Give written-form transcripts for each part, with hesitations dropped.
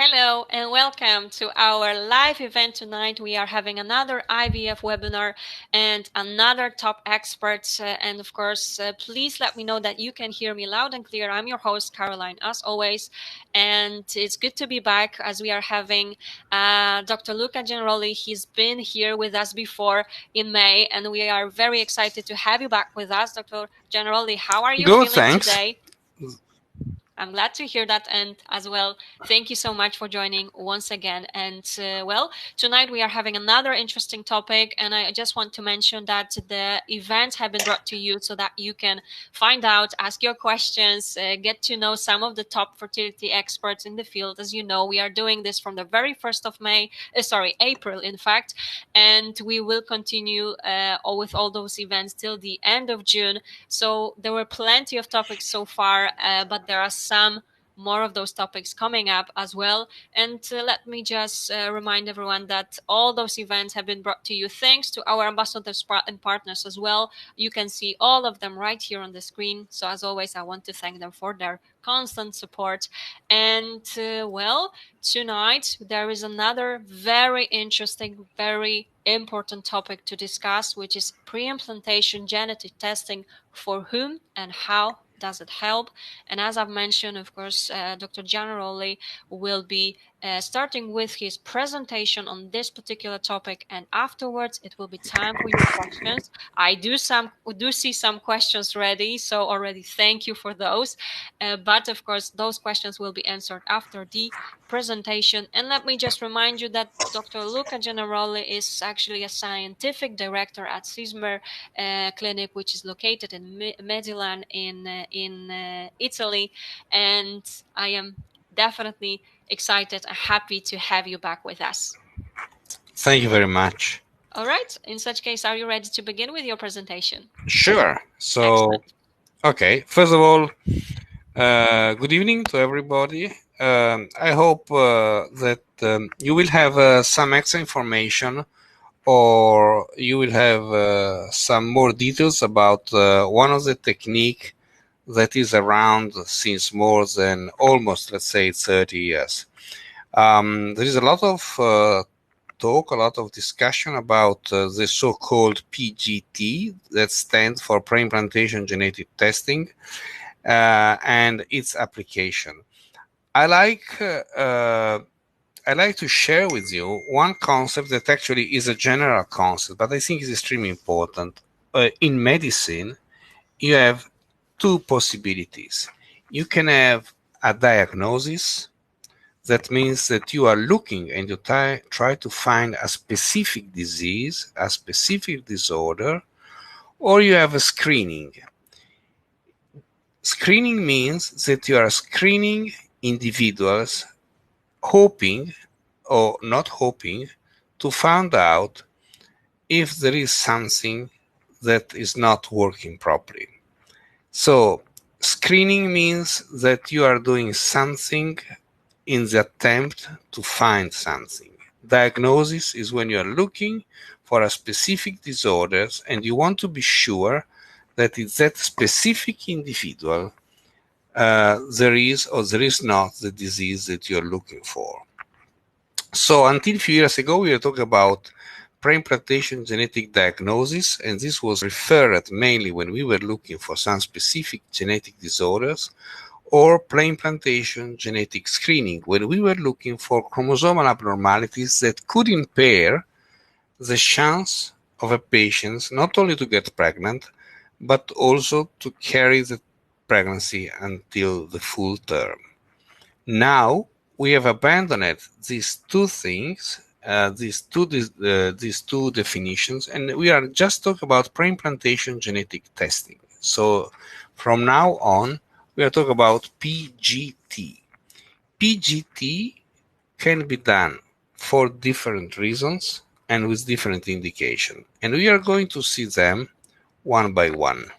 Hello and welcome to our live event tonight. We are having another IVF webinar and another top experts. And of course, please let me know that you can hear me loud and clear. I'm your host, Caroline, as always. And it's good to be back as we are having Dr. Luca Gianaroli. He's been here with us before in May, and we are very excited to have you back with us. Dr. Gianaroli, how are you feeling today? I'm glad to hear that, and as well, thank you so much for joining once again. And well, tonight we are having another interesting topic, and I just want to mention that the events have been brought to you so that you can find out, ask your questions, get to know some of the top fertility experts in the field. As you know, we are doing this from the very 1st of April, in fact, and we will continue with all those events till the end of June. So there were plenty of topics so far, but there are some more of those topics coming up as well. And let me just remind everyone that all those events have been brought to you thanks to our ambassadors and partners as well. You can see all of them right here on the screen. So as always, I want to thank them for their constant support. And well, tonight there is another very interesting, very important topic to discuss, which is pre-implantation genetic testing. For whom and how does it help? And as I've mentioned, of course, Dr. Gianaroli will be starting with his presentation on this particular topic, and afterwards it will be time for your questions. I do see some questions ready, so already thank you for those. But of course, those questions will be answered after the presentation. And let me just remind you that Dr. Luca Gianaroli is actually a scientific director at CISMER clinic, which is located in Milan in Italy, and I am definitely excited and happy to have you back with us. Thank you very much. All right. In such case, are you ready to begin with your presentation? Sure. So, excellent. Okay. First of all, good evening to everybody. I hope that you will have some extra information, or you will have some more details about one of the technique that is around since more than almost, let's say, 30 years. There is a lot of talk, a lot of discussion about the so-called PGT, that stands for Preimplantation Genetic Testing, and its application. I like to share with you one concept that actually is a general concept, but I think is extremely important. In medicine, you have two possibilities. You can have a diagnosis. That means that you are looking and you try to find a specific disease, a specific disorder, or you have a screening. Screening means that you are screening individuals hoping or not hoping to find out if there is something that is not working properly. So screening means that you are doing something in the attempt to find something. Diagnosis is when you are looking for a specific disorder and you want to be sure that it's that specific individual there is or there is not the disease that you're looking for. So until a few years ago, we were talking about preimplantation genetic diagnosis, and this was referred mainly when we were looking for some specific genetic disorders, or preimplantation genetic screening, when we were looking for chromosomal abnormalities that could impair the chance of a patient not only to get pregnant, but also to carry the pregnancy until the full term. Now, we have abandoned these two things, these two definitions, and we are just talking about preimplantation genetic testing. So from now on, we are talking about PGT. PGT can be done for different reasons and with different indication, and we are going to see them one by one.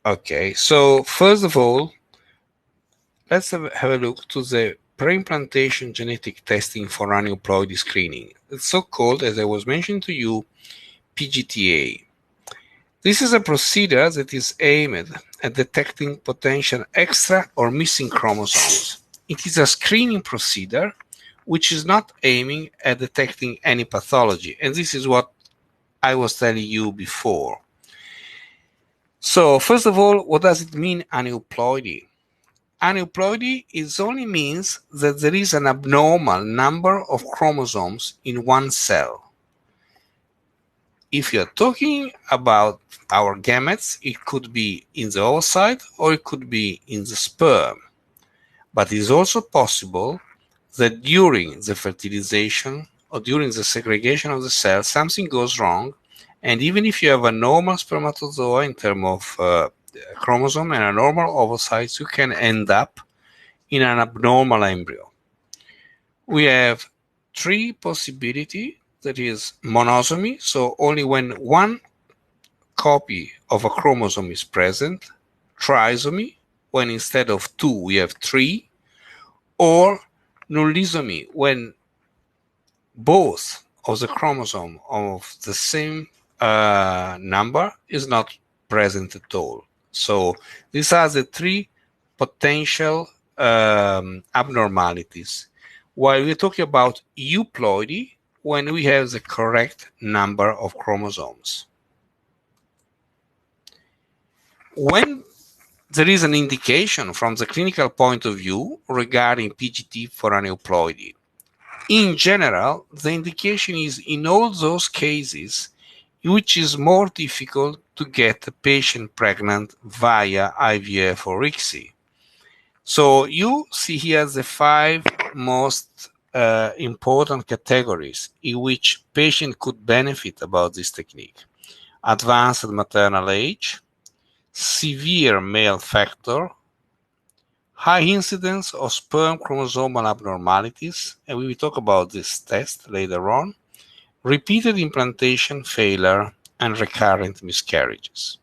Okay, so first of all, let's have a look to the preimplantation genetic testing for aneuploidy screening. It's so-called, as I was mentioning to you, PGTA. This is a procedure that is aimed at detecting potential extra or missing chromosomes. It is a screening procedure which is not aiming at detecting any pathology, and this is what I was telling you before. So, first of all, what does it mean, aneuploidy? Aneuploidy only means that there is an abnormal number of chromosomes in one cell. If you're talking about our gametes, it could be in the oocyte or it could be in the sperm. But it is also possible that during the fertilization or during the segregation of the cell, something goes wrong. And even if you have a normal spermatozoa in terms of chromosome and a normal oocyte, you can end up in an abnormal embryo. We have three possibilities. That is monosomy, so only when one copy of a chromosome is present, trisomy, when instead of two we have three, or nullisomy, when both of the chromosome of the same number is not present at all. So these are the three potential abnormalities. While we're talking about euploidy, when we have the correct number of chromosomes. When there is an indication from the clinical point of view regarding PGT for aneuploidy, in general, the indication is in all those cases in which is more difficult to get a patient pregnant via IVF or ICSI. So you see here the five most important categories in which patient could benefit about this technique. Advanced maternal age, severe male factor, high incidence of sperm chromosomal abnormalities, and we will talk about this test later on, repeated implantation failure, and recurrent miscarriages.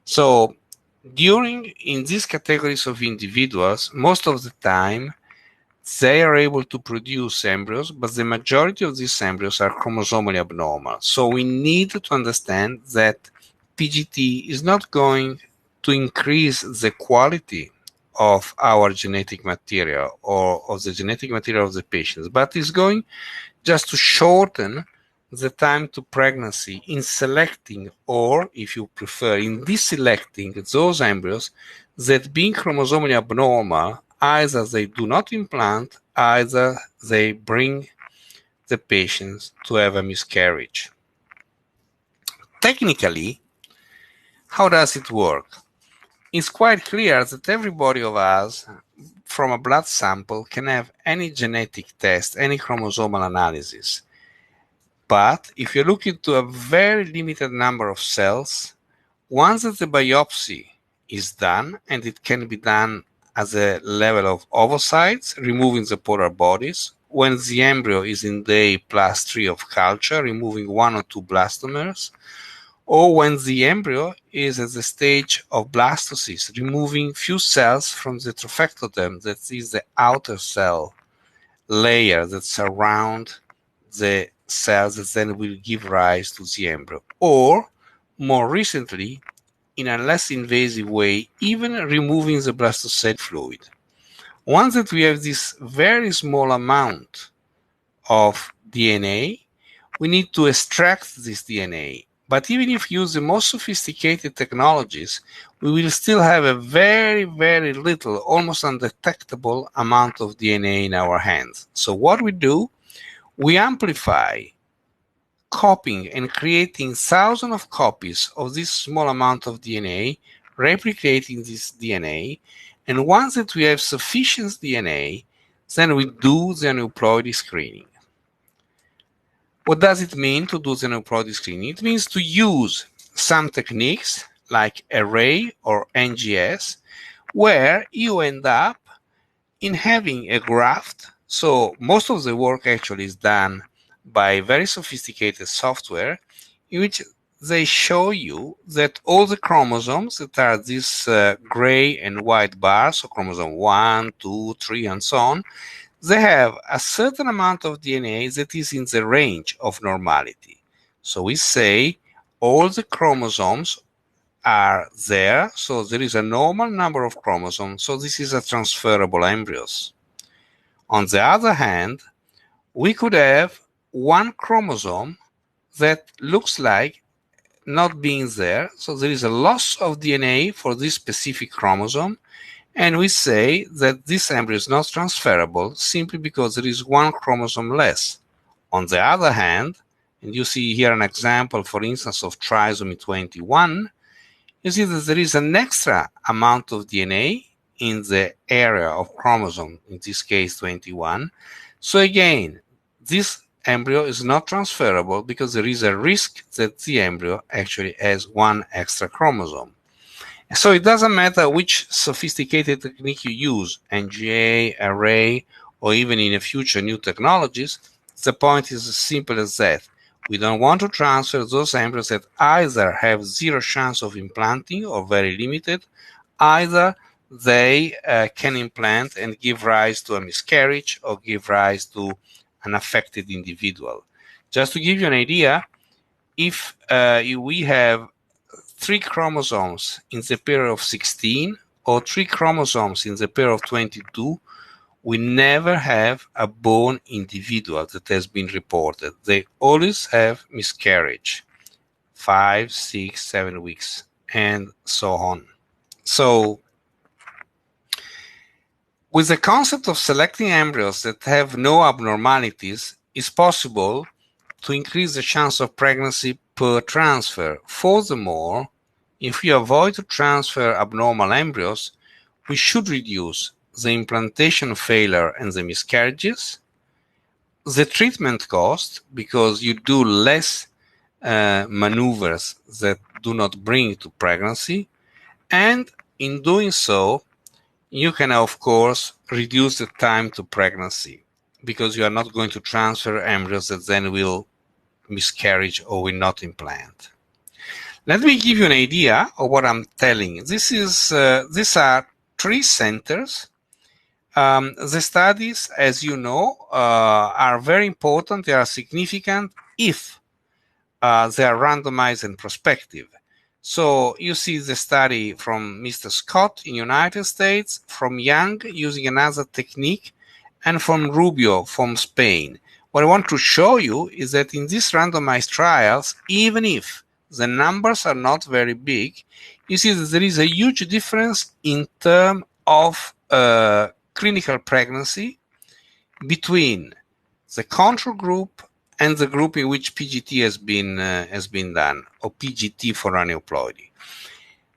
So in these categories of individuals, most of the time, they are able to produce embryos, but the majority of these embryos are chromosomally abnormal. So we need to understand that PGT is not going to increase the quality of our genetic material or of the genetic material of the patients, but is going just to shorten the time to pregnancy in selecting, or if you prefer, in deselecting those embryos that being chromosomally abnormal, either they do not implant, either they bring the patients to have a miscarriage. Technically, how does it work? It's quite clear that everybody of us from a blood sample can have any genetic test, any chromosomal analysis. But if you look into a very limited number of cells, once that the biopsy is done, and it can be done at the level of ovocytes, removing the polar bodies, when the embryo is in day +3 of culture, removing 1 or 2 blastomers, or when the embryo is at the stage of blastocyst, removing few cells from the trophectoderm, that is the outer cell layer that surround the cells that then will give rise to the embryo, or more recently, in a less invasive way, even removing the blastocyst fluid. Once that we have this very small amount of DNA, we need to extract this DNA. But even if we use the most sophisticated technologies, we will still have a very, very little, almost undetectable amount of DNA in our hands. So what we do, we amplify, copying and creating thousands of copies of this small amount of DNA, replicating this DNA, and once that we have sufficient DNA, then we do the aneuploidy screening. What does it mean to do the aneuploidy screening? It means to use some techniques like array or NGS, where you end up in having a graft. So most of the work actually is done by very sophisticated software in which they show you that all the chromosomes that are these gray and white bars, so chromosome 1, 2, 3, and so on, they have a certain amount of DNA that is in the range of normality. So we say all the chromosomes are there, so there is a normal number of chromosomes, so this is a transferable embryos. On the other hand, we could have one chromosome that looks like not being there, so there is a loss of DNA for this specific chromosome, and we say that this embryo is not transferable simply because there is one chromosome less. On the other hand, and you see here an example, for instance, of trisomy 21, you see that there is an extra amount of DNA in the area of chromosome, in this case 21. So again, this embryo is not transferable because there is a risk that the embryo actually has one extra chromosome. So it doesn't matter which sophisticated technique you use, NGA, array, or even in the future new technologies, the point is as simple as that. We don't want to transfer those embryos that either have zero chance of implanting or very limited, either they can implant and give rise to a miscarriage or give rise to an affected individual. Just to give you an idea, if we have 3 chromosomes in the pair of 16 or 3 chromosomes in the pair of 22, we never have a born individual that has been reported. They always have miscarriage, 5, 6, 7 weeks, and so on. So, with the concept of selecting embryos that have no abnormalities, it's possible to increase the chance of pregnancy per transfer. Furthermore, if we avoid to transfer abnormal embryos, we should reduce the implantation failure and the miscarriages, the treatment cost, because you do less maneuvers that do not bring to pregnancy, and in doing so, you can, of course, reduce the time to pregnancy, because you are not going to transfer embryos that then will miscarriage or will not implant. Let me give you an idea of what I'm telling. These are 3 centers. The studies, as you know, are very important. They are significant if they are randomized and prospective. So you see the study from Mr. Scott in United States, from Young using another technique, and from Rubio from Spain. What I want to show you is that in these randomized trials, even if the numbers are not very big, you see that there is a huge difference in terms of clinical pregnancy between the control group and the group in which PGT has been done, or PGT for aneuploidy.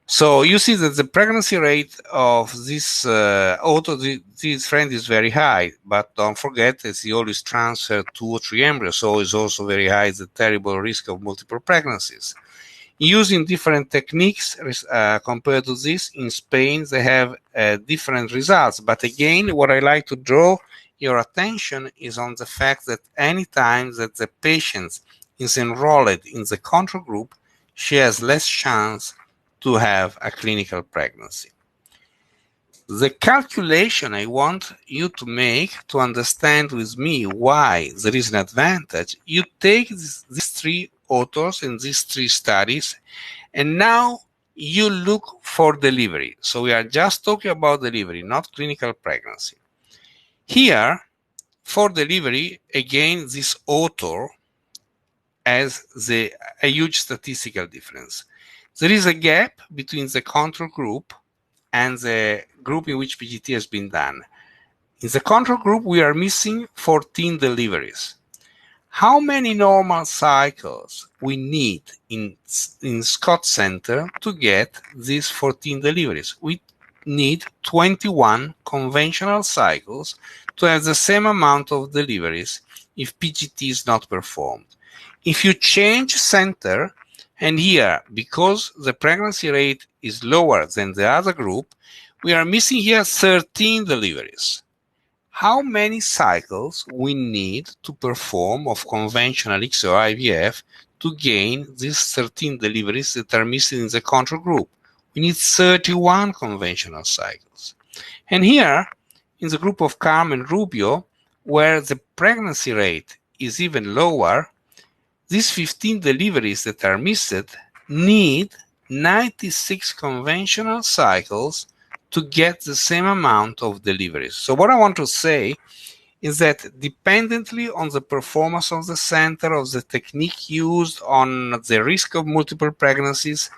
So you see that the pregnancy rate of this this friend is very high, but don't forget that he always transferred 2 or 3 embryos, so it's also very high the terrible risk of multiple pregnancies. Using different techniques compared to this, in Spain they have different results. But again, what I like to draw your attention is on the fact that any time that the patient is enrolled in the control group, she has less chance to have a clinical pregnancy. The calculation I want you to make to understand with me why there is an advantage, you take these 3 authors in these 3 studies, and now you look for delivery. So we are just talking about delivery, not clinical pregnancy. Here, for delivery, again, this author has a huge statistical difference. There is a gap between the control group and the group in which PGT has been done. In the control group, we are missing 14 deliveries. How many normal cycles we need in Scott Center to get these 14 deliveries? We need 21 conventional cycles to have the same amount of deliveries if PGT is not performed. If you change center, and here, because the pregnancy rate is lower than the other group, we are missing here 13 deliveries. How many cycles we need to perform of conventional ICSI or IVF to gain these 13 deliveries that are missing in the control group? We need 31 conventional cycles. And here, in the group of Carm and Rubio, where the pregnancy rate is even lower, these 15 deliveries that are missed need 96 conventional cycles to get the same amount of deliveries. So what I want to say is that dependently on the performance of the center, of the technique used, on the risk of multiple pregnancies,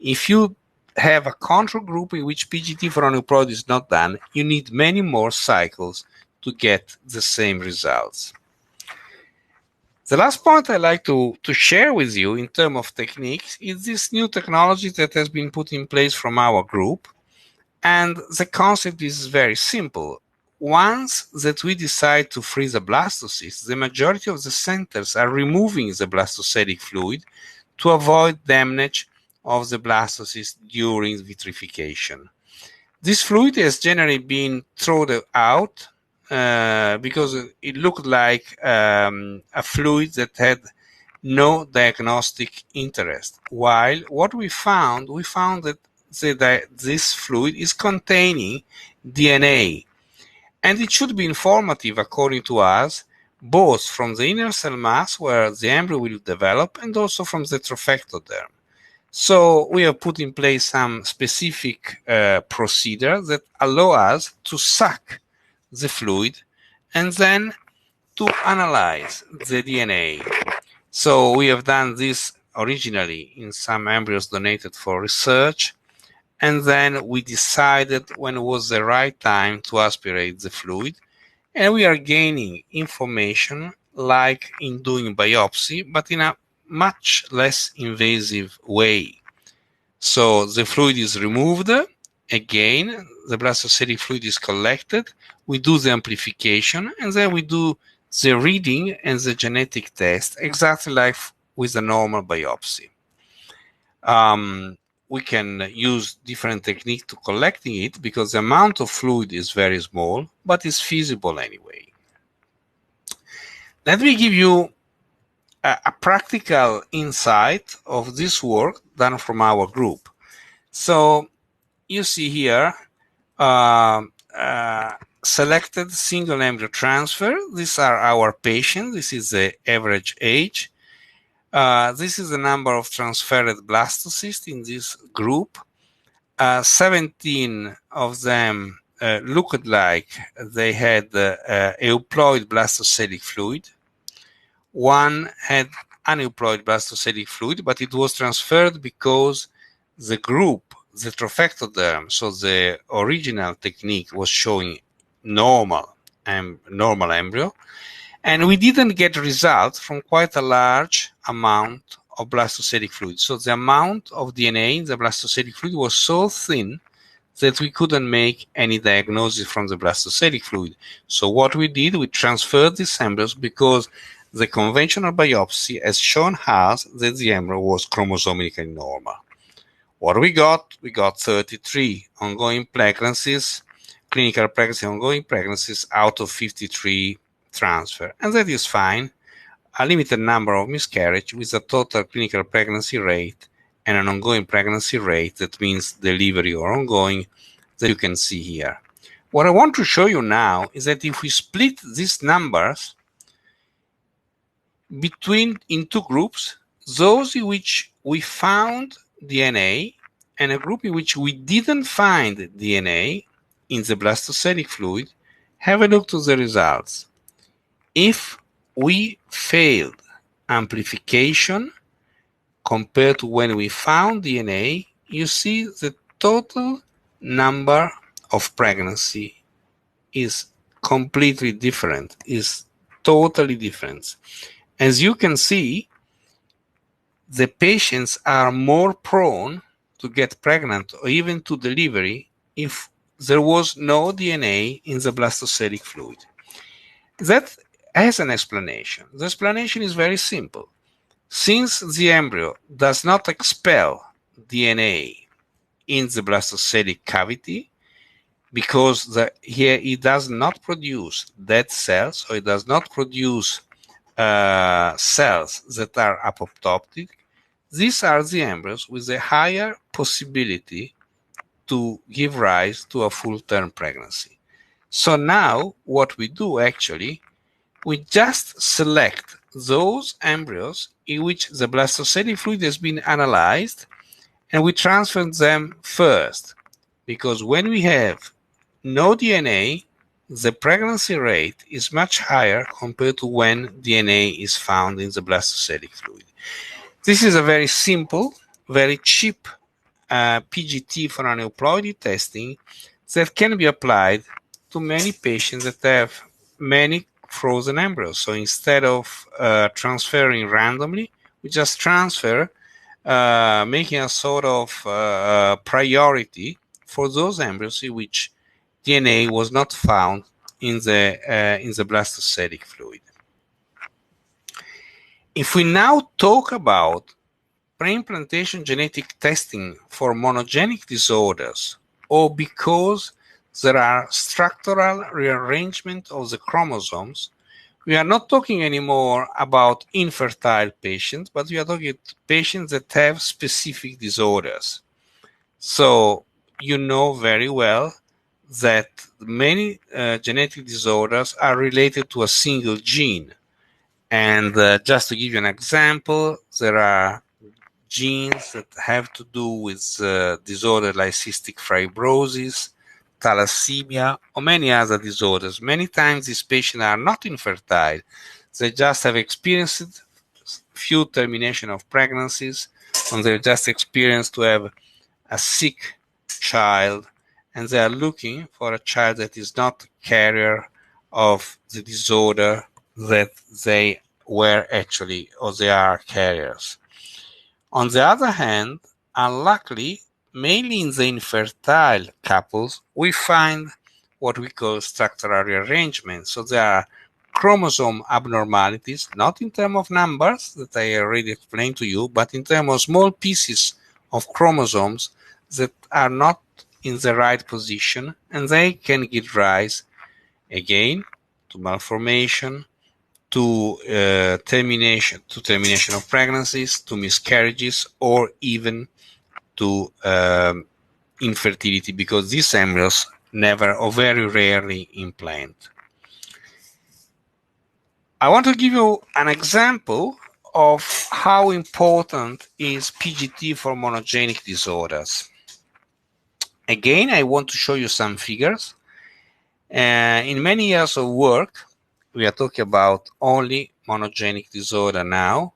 if you have a control group in which PGT for aneuploid is not done, you need many more cycles to get the same results. The last point I'd like to share with you in terms of techniques is this new technology that has been put in place from our group. And the concept is very simple. Once that we decide to freeze a blastocyst, the majority of the centers are removing the blastocytic fluid to avoid damage of the blastocyst during vitrification. This fluid has generally been thrown out because it looked like a fluid that had no diagnostic interest. While what we found that this fluid is containing DNA, and it should be informative, according to us, both from the inner cell mass where the embryo will develop and also from the trophectoderm. So we have put in place some specific procedures that allow us to suck the fluid and then to analyze the DNA. So we have done this originally in some embryos donated for research, and then we decided when was the right time to aspirate the fluid, and we are gaining information like in doing biopsy, but in a much less invasive way. So the fluid is removed, again, the blastocytic fluid is collected, we do the amplification, and then we do the reading and the genetic test, exactly like with a normal biopsy. We can use different techniques to collecting it because the amount of fluid is very small, but it's feasible anyway. Let me give you a practical insight of this work done from our group. So you see here selected single embryo transfer. These are our patients. This is the average age. This is the number of transferred blastocysts in this group. 17 of them looked like they had euploid blastocytic fluid. One had aneuploid blastocytic fluid, but it was transferred because the group, the trophectoderm, so the original technique was showing normal embryo, and we didn't get results from quite a large amount of blastocytic fluid. So the amount of DNA in the blastocytic fluid was so thin that we couldn't make any diagnosis from the blastocytic fluid. So what we did, we transferred these embryos because the conventional biopsy has shown us that the embryo was chromosomically normal. What we got? We got 33 ongoing pregnancies, clinical pregnancy, ongoing pregnancies out of 53 transfer, and that is fine. A limited number of miscarriage with a total clinical pregnancy rate and an ongoing pregnancy rate, that means delivery or ongoing, that you can see here. What I want to show you now is that if we split these numbers in two groups, those in which we found DNA and a group in which we didn't find DNA in the blastocytic fluid, have a look to the results. If we failed amplification compared to when we found DNA, you see the total number of pregnancy is completely different, is totally different. As you can see, the patients are more prone to get pregnant or even to delivery if there was no DNA in the blastocytic fluid. That has an explanation. The explanation is very simple. Since the embryo does not expel DNA in the blastocytic cavity, because here it does not produce dead cells, or it does not produce cells that are apoptotic, these are the embryos with a higher possibility to give rise to a full-term pregnancy. So now what we do actually, we just select those embryos in which the blastocytic fluid has been analyzed, and we transfer them first, because when we have no DNA, the pregnancy rate is much higher compared to when DNA is found in the blastocytic fluid. This is a very simple, very cheap PGT for aneuploidy testing that can be applied to many patients that have many frozen embryos. So instead of transferring randomly, we just transfer, making a sort of priority for those embryos in which DNA was not found in the blastocytic fluid. If we now talk about preimplantation genetic testing for monogenic disorders, or because there are structural rearrangement of the chromosomes, we are not talking anymore about infertile patients, but we are talking about patients that have specific disorders. So you know very well that many genetic disorders are related to a single gene. And just to give you an example, there are genes that have to do with disorders like cystic fibrosis, thalassemia, or many other disorders. Many times these patients are not infertile. They just have experienced few termination of pregnancies, and they just experienced to have a sick child, and they are looking for a child that is not a carrier of the disorder that they were actually, or they are carriers. On the other hand, unluckily, mainly in the infertile couples, we find what we call structural rearrangement. So there are chromosome abnormalities, not in terms of numbers that I already explained to you, but in terms of small pieces of chromosomes that are not in the right position, and they can give rise again to malformation, to termination of pregnancies, to miscarriages, or even to infertility, because these embryos never or very rarely implant. I want to give you an example of how important is PGT for monogenic disorders. Again, I want to show you some figures. In many years of work, we are talking about only monogenic disorder now.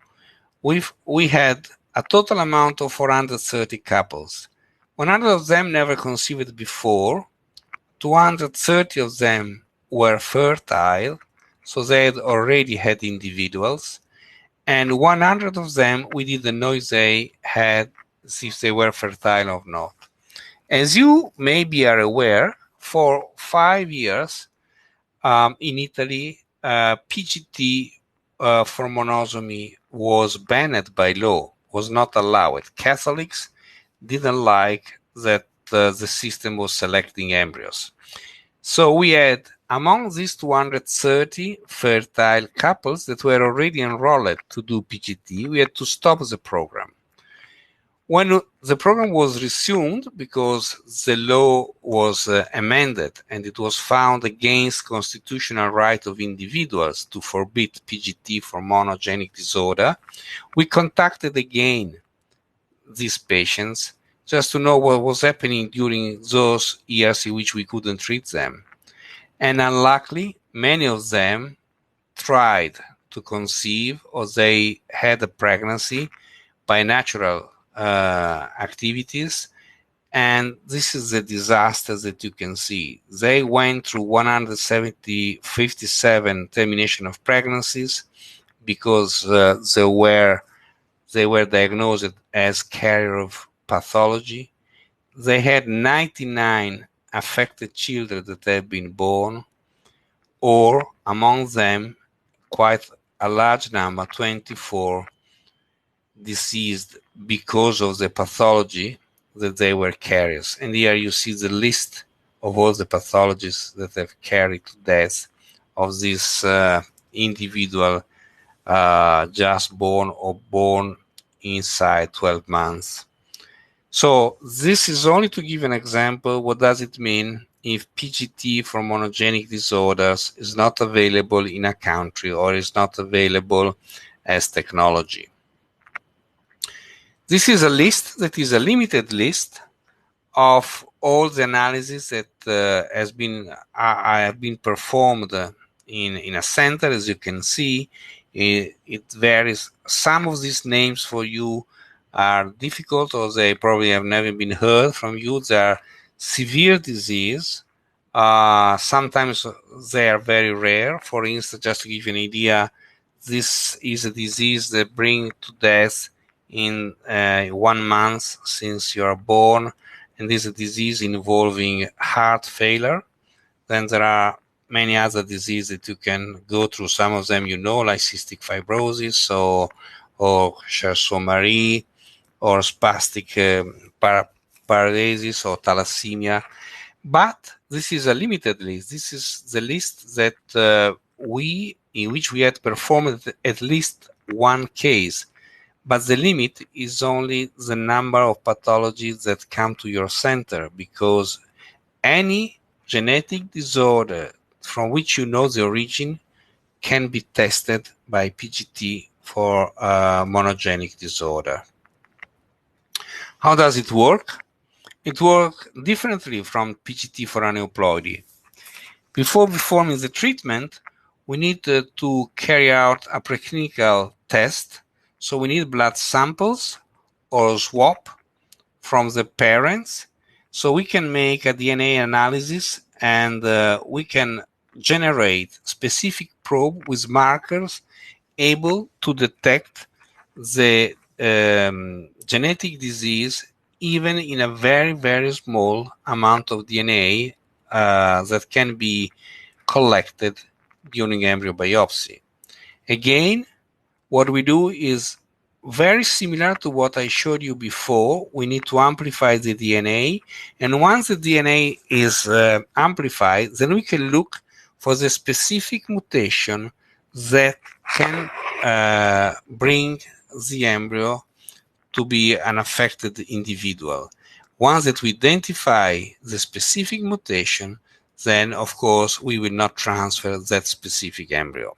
We had a total amount of 430 couples. 100 of them never conceived before. 230 of them were fertile, so they had already had individuals. And 100 of them, we didn't know if they were fertile or not. As you maybe are aware, for 5 years in Italy, PGT for monosomy was banned by law, was not allowed. Catholics didn't like that the system was selecting embryos. So we had, among these 230 fertile couples that were already enrolled to do PGT, we had to stop the program. When the program was resumed, because the law was amended and it was found against constitutional right of individuals to forbid PGT for monogenic disorder, we contacted again these patients just to know what was happening during those years in which we couldn't treat them. And unluckily, many of them tried to conceive, or they had a pregnancy by natural activities, and this is the disaster that you can see. They went through 157 termination of pregnancies because they were diagnosed as carrier of pathology. They had 99 affected children that have been born, or among them, quite a large number, 24, deceased because of the pathology that they were carriers. And here you see the list of all the pathologies that have carried to death of this individual just born or born inside 12 months. So this is only to give an example. What does it mean if PGT for monogenic disorders is not available in a country or is not available as technology? This is a list that is a limited list of all the analysis that have been performed in a center. As you can see, it varies. Some of these names for you are difficult, or they probably have never been heard from you. They are severe disease. Sometimes they are very rare. For instance, just to give you an idea, this is a disease that brings to death in 1 month since you are born, and this is a disease involving heart failure. Then there are many other diseases that you can go through. Some of them you know, like cystic fibrosis or Charcot-Marie or spastic paralysis or thalassemia. But this is a limited list. This is the list that in which we had performed at least one case. But the limit is only the number of pathologies that come to your center, because any genetic disorder from which you know the origin can be tested by PGT for monogenic disorder. How does it work? It works differently from PGT for aneuploidy. Before performing the treatment, we need to carry out a preclinical test. So we need blood samples or swab from the parents, so we can make a DNA analysis, and we can generate specific probe with markers able to detect the genetic disease even in a very, very small amount of DNA that can be collected during embryo biopsy. Again, what we do is very similar to what I showed you before. We need to amplify the DNA, and once the DNA is amplified, then we can look for the specific mutation that can bring the embryo to be an affected individual. Once that we identify the specific mutation, then of course we will not transfer that specific embryo.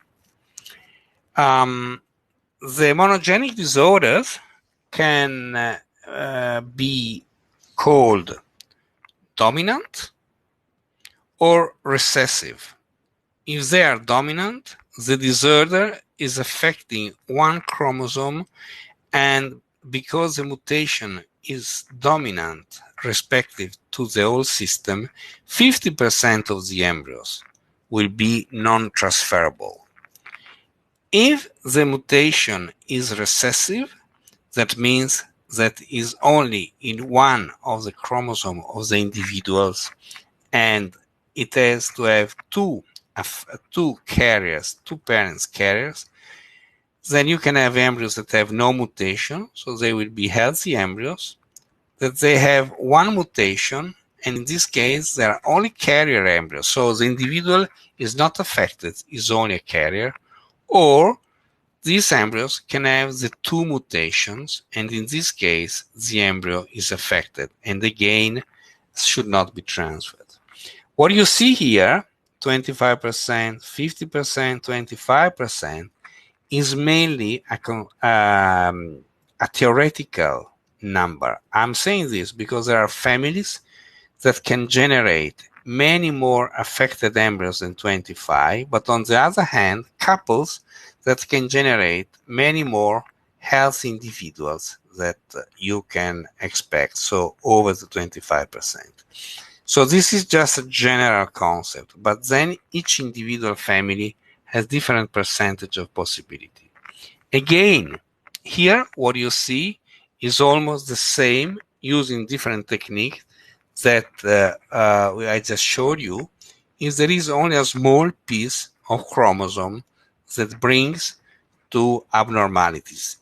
The monogenic disorders can be called dominant or recessive. If they are dominant, the disorder is affecting one chromosome, and because the mutation is dominant respective to the whole system, 50% of the embryos will be non-transferable. If the mutation is recessive, that means that is only in one of the chromosomes of the individuals, and it has to have two carriers, two parents carriers. Then you can have embryos that have no mutation, so they will be healthy embryos, that they have one mutation, and in this case they are only carrier embryos, so the individual is not affected, is only a carrier. Or these embryos can have the two mutations, and in this case the embryo is affected and again should not be transferred. What you see here, 25%, 50%, 25%, is mainly a theoretical number. I'm saying this because there are families that can generate many more affected embryos than 25, but on the other hand, couples that can generate many more healthy individuals that you can expect, so over the 25%. So this is just a general concept, but then each individual family has different percentage of possibility. Again, here what you see is almost the same using different techniques that I just showed you. Is there is only a small piece of chromosome that brings to abnormalities.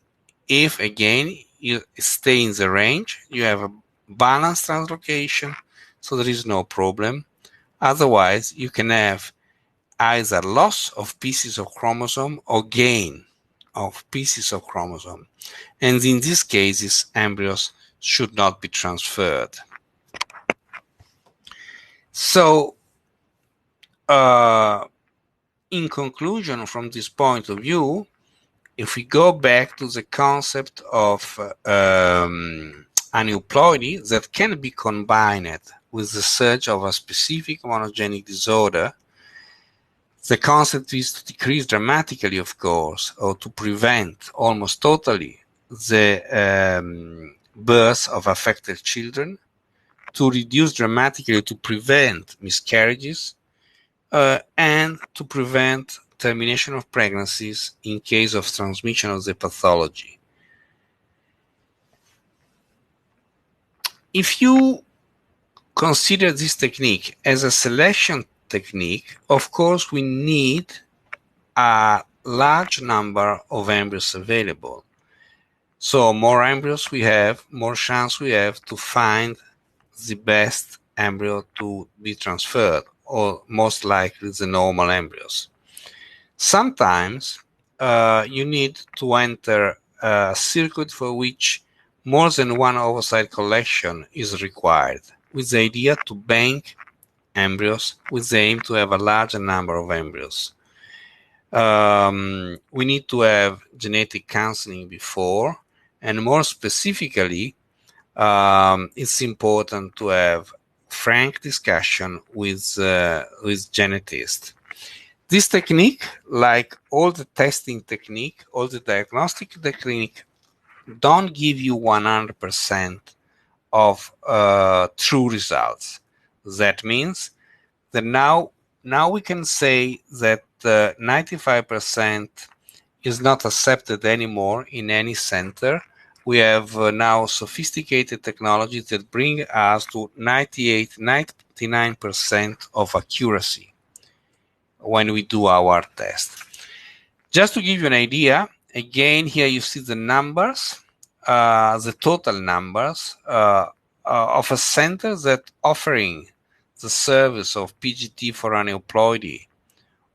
If again you stay in the range, you have a balanced translocation, so there is no problem. Otherwise, you can have either loss of pieces of chromosome or gain of pieces of chromosome. And in these cases, embryos should not be transferred. So, in conclusion, from this point of view, if we go back to the concept of aneuploidy that can be combined with the search of a specific monogenic disorder, the concept is to decrease dramatically, of course, or to prevent almost totally the birth of affected children, to reduce dramatically, to prevent miscarriages, and to prevent termination of pregnancies in case of transmission of the pathology. If you consider this technique as a selection technique, of course we need a large number of embryos available. So more embryos we have, more chance we have to find the best embryo to be transferred, or most likely the normal embryos. Sometimes you need to enter a circuit for which more than one oocyte collection is required, with the idea to bank embryos with the aim to have a larger number of embryos. We need to have genetic counseling before, and more specifically, it's important to have frank discussion with genetists. This technique, like all the testing technique, all the diagnostic technique, don't give you 100% of true results. That means that now we can say that 95% is not accepted anymore in any center. We have now sophisticated technologies that bring us to 99% of accuracy when we do our test. Just to give you an idea, again, here you see the numbers, the total numbers of a center that offering the service of PGT for aneuploidy,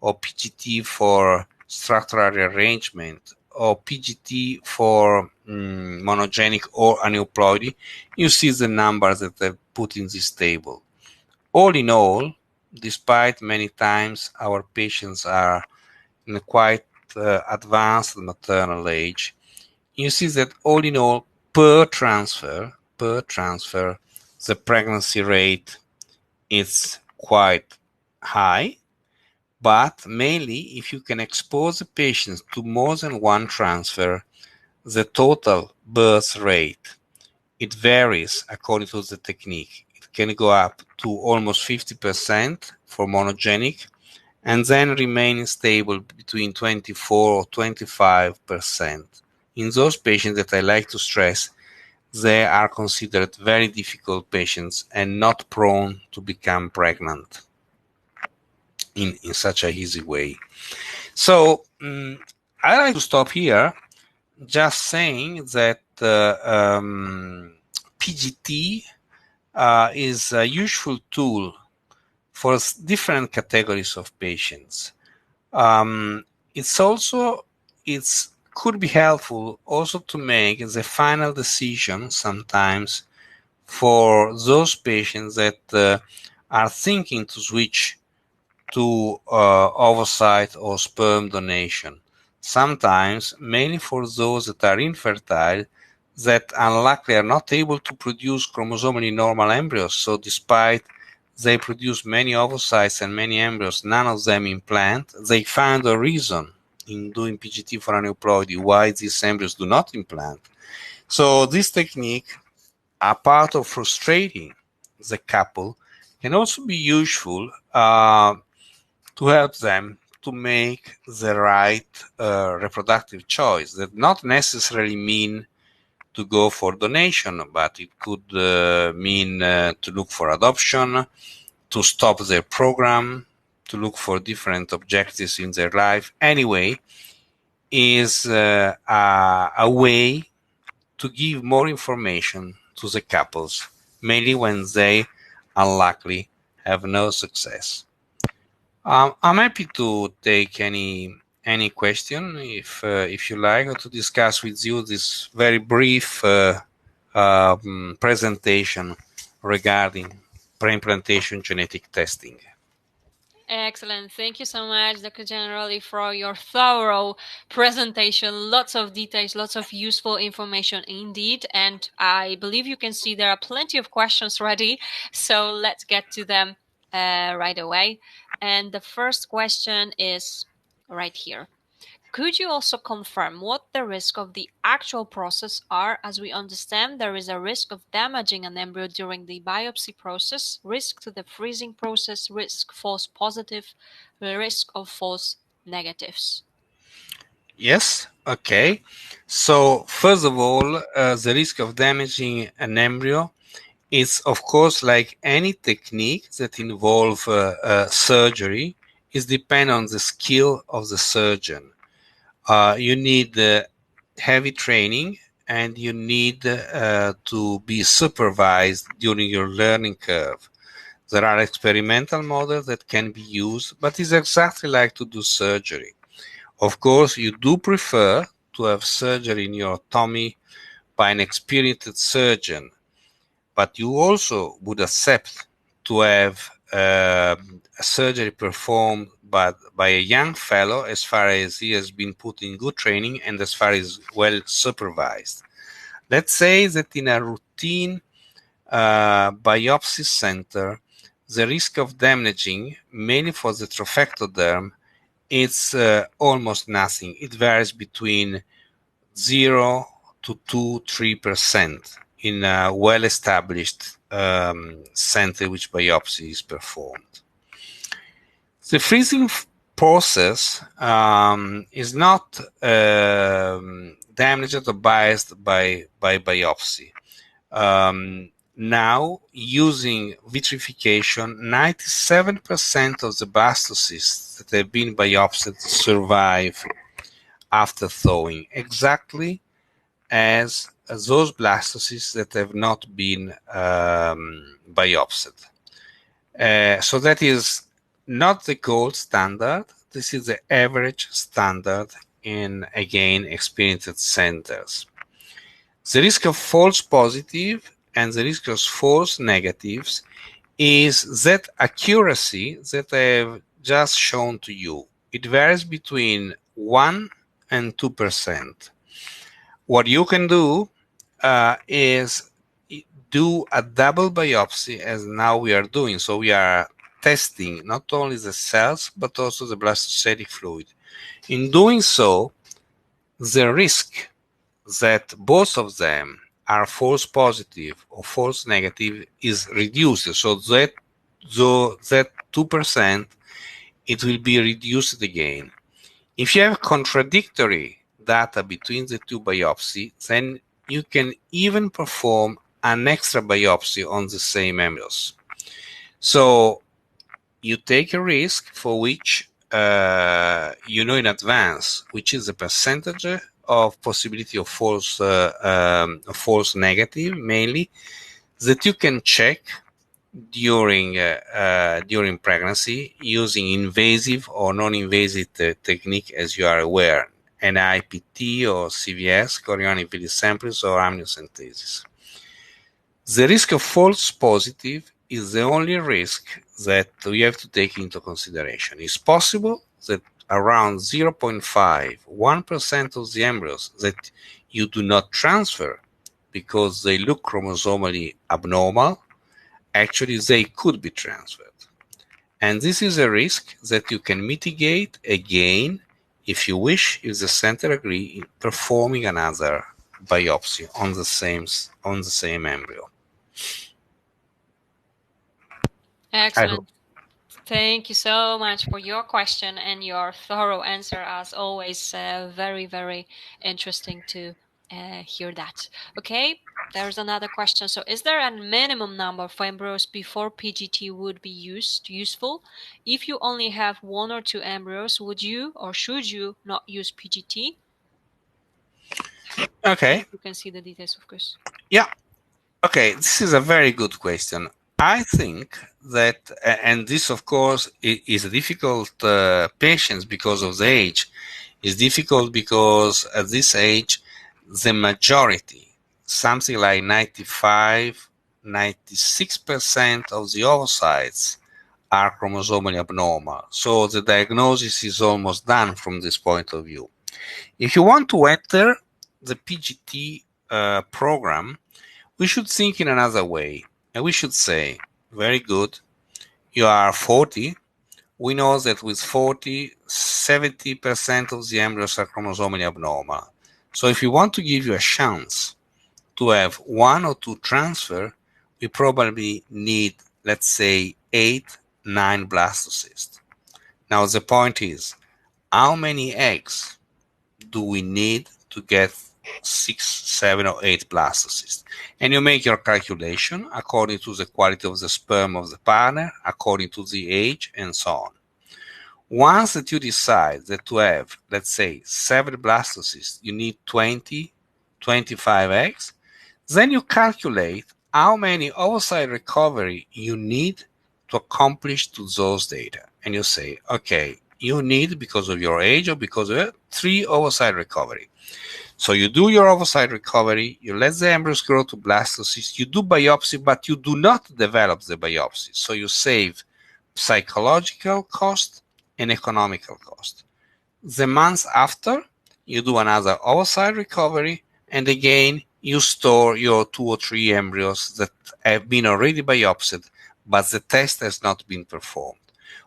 or PGT for structural rearrangement, or PGT for monogenic or aneuploidy. You see the numbers that I've put in this table. All in all, despite many times our patients are in a quite advanced maternal age, you see that all in all, per transfer, the pregnancy rate is quite high, but mainly if you can expose the patients to more than one transfer, the total birth rate, it varies according to the technique. It can go up to almost 50% for monogenic, and then remain stable between 24 or 25%. In those patients that I like to stress, they are considered very difficult patients and not prone to become pregnant in such a easy way. So I like to stop here, just saying that PGT is a useful tool for different categories of patients. It's could be helpful also to make the final decision sometimes for those patients that are thinking to switch to oocyte or sperm donation. Sometimes, mainly for those that are infertile, that unluckily are not able to produce chromosomally normal embryos. So despite they produce many oocytes and many embryos, none of them implant, they found a reason in doing PGT for aneuploidy why these embryos do not implant. So this technique, apart of frustrating the couple, can also be useful to help them to make the right reproductive choice. That not necessarily mean to go for donation, but it could mean to look for adoption, to stop their program, to look for different objectives in their life. Anyway, is a way to give more information to the couples, mainly when they unluckily have no success. I'm happy to take any question if you like, or to discuss with you this very brief presentation regarding preimplantation genetic testing. Excellent. Thank you so much, Dr. Gianaroli, for your thorough presentation. Lots of details, lots of useful information indeed. And I believe you can see there are plenty of questions ready. So let's get to them right away. And the first question is right here. Could you also confirm what the risk of the actual process are? As we understand, there is a risk of damaging an embryo during the biopsy process, risk to the freezing process, risk false positive, risk of false negatives. Yes, okay. So first of all, the risk of damaging an embryo is, of course, like any technique that involve surgery, is depend on the skill of the surgeon. You need heavy training, and you need to be supervised during your learning curve. There are experimental models that can be used, but it's exactly like to do surgery. Of course, you do prefer to have surgery in your tummy by an experienced surgeon, but you also would accept to have a surgery performed by a young fellow as far as he has been put in good training and as far as well supervised. Let's say that in a routine biopsy center, the risk of damaging, mainly for the trophectoderm, it's almost nothing. It varies between 0 to 2-3% in a well-established center which biopsy is performed. The freezing process is not damaged or biased by biopsy. Now, using vitrification, 97% of the blastocysts that have been biopsied survive after thawing, exactly as those blastocysts that have not been biopsied. So that is not the gold standard. This is the average standard in, again, experienced centers. The risk of false positive and the risk of false negatives is that accuracy that I have just shown to you. It varies between 1 and 2%. What you can do is do a double biopsy, as now we are doing. So we are testing not only the cells, but also the blastocytic fluid. In doing so, the risk that both of them are false positive or false negative is reduced. So that 2%, it will be reduced again. If you have contradictory data between the two biopsies, then you can even perform an extra biopsy on the same embryos. So you take a risk for which you know in advance, which is the percentage of possibility of false negative, mainly, that you can check during pregnancy using invasive or non-invasive technique, as you are aware, NIPT or CVS, chorionic villus samples, or amniocentesis. The risk of false positive is the only risk that we have to take into consideration. It's possible that around 0.5, 1% of the embryos that you do not transfer because they look chromosomally abnormal, actually they could be transferred. And this is a risk that you can mitigate again, if you wish, if the center agree in performing another biopsy on the same embryo. Excellent. Thank you so much for your question and your thorough answer. As always, very, very interesting to hear that. Okay, there's another question. So, is there a minimum number for embryos before PGT would be useful? If you only have 1 or 2 embryos, would you or should you not use PGT? Okay. You can see the details, of course. Yeah. Okay, this is a very good question. I think that, and this, of course, is a difficult patience because of the age. It's difficult because at this age, the majority, something like 95, 96% of the oocytes are chromosomally abnormal. So the diagnosis is almost done from this point of view. If you want to enter the PGT program, we should think in another way. And we should say, very good, you are 40. We know that with 40, 70% of the embryos are chromosomally abnormal. So if we want to give you a chance to have one or two transfer, we probably need, let's say, 8, 9 blastocysts. Now the point is, how many eggs do we need to get 6, 7, or 8 blastocysts? And you make your calculation according to the quality of the sperm of the partner, according to the age, and so on. Once that you decide that to have, let's say, 7 blastocysts, you need 20, 25 eggs, then you calculate how many oocyte recovery you need to accomplish to those data. And you say, okay, you need, because of your age or because of it, 3 oocyte recovery. So you do your oocyte recovery, you let the embryos grow to blastocysts, you do biopsy, but you do not develop the biopsy. So you save psychological cost and economical cost. The month after, you do another oocyte recovery, and again, you store your 2 or 3 embryos that have been already biopsied, but the test has not been performed.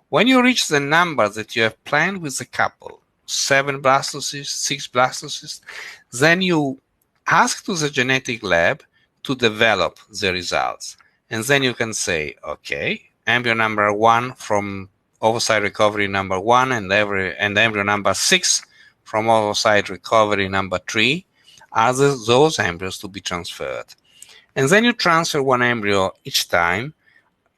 When you reach the number that you have planned with the couple, 7 blastocysts, 6 blastocysts, then you ask to the genetic lab to develop the results. And then you can say, okay, embryo number 1 from oocyte recovery number 1 and embryo number 6 from oocyte recovery number 3 are those embryos to be transferred. And then you transfer 1 embryo each time,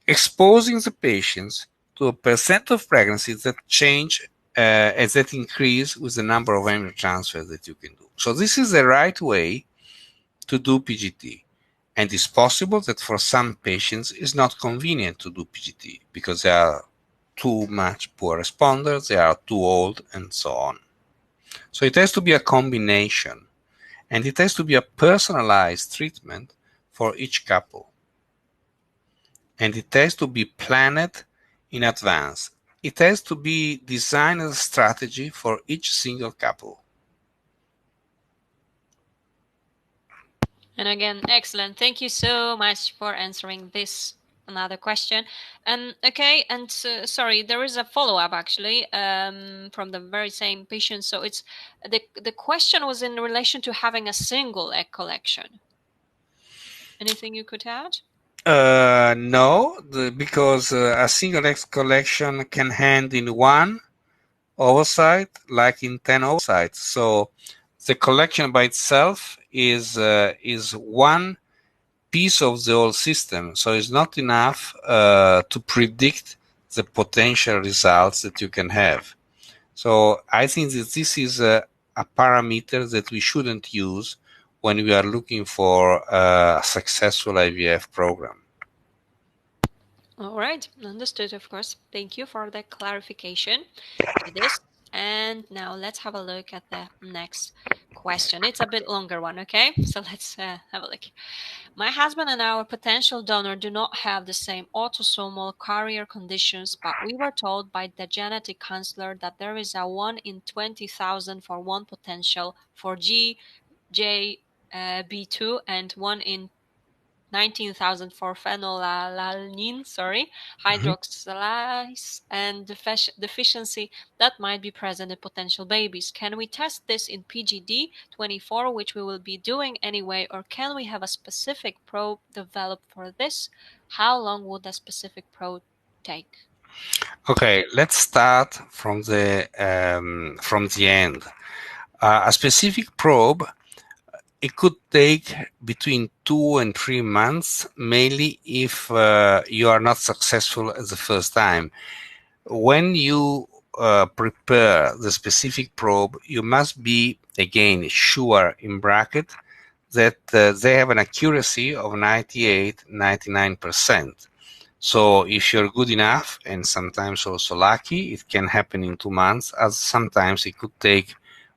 exposing the patients to a percent of pregnancies that change as that increase with the number of embryo transfers that you can do. So this is the right way to do PGT. And it's possible that for some patients it's not convenient to do PGT because they are too much poor responders, they are too old, and so on. So it has to be a combination, and it has to be a personalized treatment for each couple. And it has to be planned in advance. It has to be designed as a strategy for each single couple. And again, excellent. Thank you so much for answering this another question. And okay, and sorry, there is a follow-up actually from the very same patient. So it's the question was in relation to having a single egg collection. Anything you could add? No, because a single egg collection can end in 1 oocyte, like in 10 oocytes. So the collection by itself is one piece of the whole system. So it's not enough to predict the potential results that you can have. So I think that this is a parameter that we shouldn't use when we are looking for a successful IVF program. All right, understood, of course. Thank you for the clarification to this. And now let's have a look at the next question. It's a bit longer one, okay? So let's have a look. My husband and our potential donor do not have the same autosomal carrier conditions, but we were told by the genetic counselor that there is a 1 in 20,000 for one potential for GJB2 and 1 in 19,000 for phenylalanine, hydroxylase, and deficiency that might be present in potential babies. Can we test this in PGD 24, which we will be doing anyway, or can we have a specific probe developed for this? How long would a specific probe take? Okay, let's start from the end. A specific probe, it could take between 2 and 3 months, mainly if you are not successful at the first time. When you prepare the specific probe, you must be, again, sure, in bracket, that they have an accuracy of 98, 99%. So if you're good enough, and sometimes also lucky, it can happen in 2 months, as sometimes it could take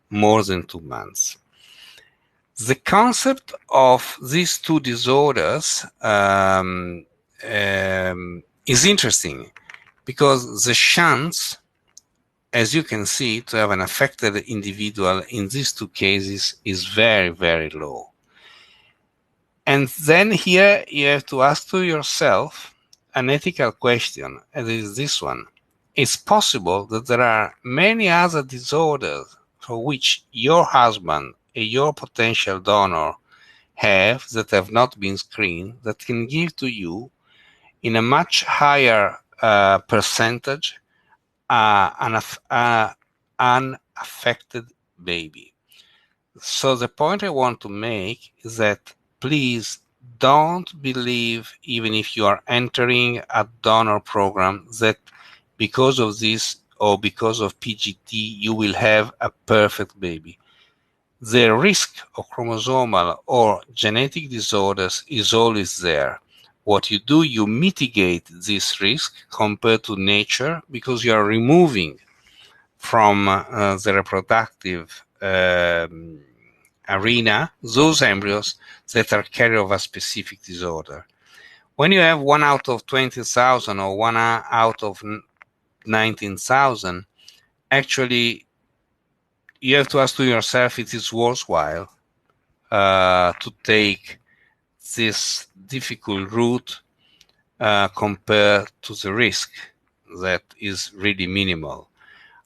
more than 2 months. The concept of these two disorders is interesting because the chance, as you can see, to have an affected individual in these two cases is very, very low. And then here you have to ask to yourself an ethical question, and it is this one. It's possible that there are many other disorders for which your husband and your potential donor have that have not been screened that can give to you in a much higher percentage an unaffected baby. So the point I want to make is that please don't believe, even if you are entering a donor program, that because of this or because of PGT you will have a perfect baby. The risk of chromosomal or genetic disorders is always there. What you do, you mitigate this risk compared to nature because you are removing from the reproductive arena those embryos that are carrier of a specific disorder. When you have 1 out of 20,000 or 1 out of 19,000, actually you have to ask to yourself if it is worthwhile to take this difficult route compared to the risk that is really minimal.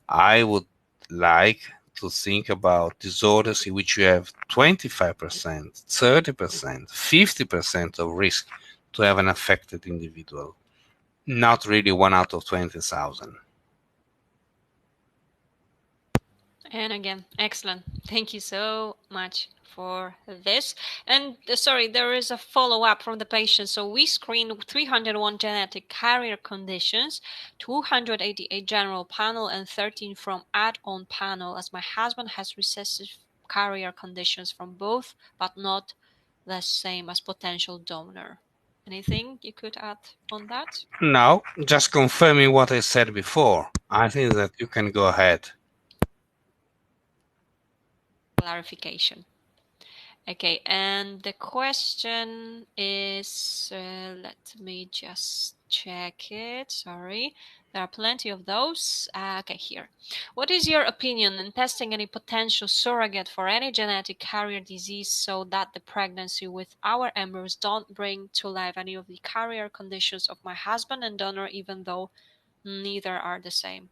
I would like to think about disorders in which you have 25%, 30%, 50% of risk to have an affected individual, not really 1 out of 20,000. And again, excellent. Thank you so much for this. And sorry, there is a follow-up from the patient. So we screened 301 genetic carrier conditions, 288 general panel, and 13 from add-on panel, as my husband has recessive carrier conditions from both, but not the same as potential donor. Anything you could add on that? No, just confirming what I said before. I think that you can go ahead. Clarification. Okay, and the question is, let me just check it. Sorry, there are plenty of those. Okay, here. What is your opinion in testing any potential surrogate for any genetic carrier disease so that the pregnancy with our embryos don't bring to life any of the carrier conditions of my husband and donor, even though neither are the same?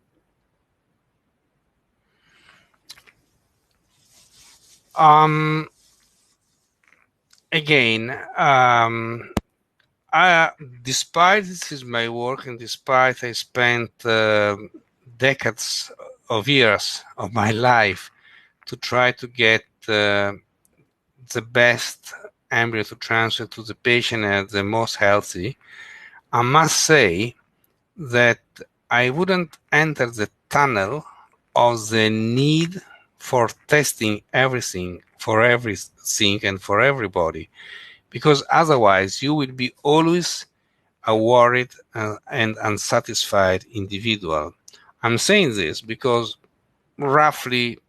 Again, despite this is my work and despite I spent decades of years of my life to try to get the best embryo to transfer to the patient and the most healthy, I must say that I wouldn't enter the tunnel of the need for testing everything for everything and for everybody, because otherwise you will be always a worried and unsatisfied individual. I'm saying this because roughly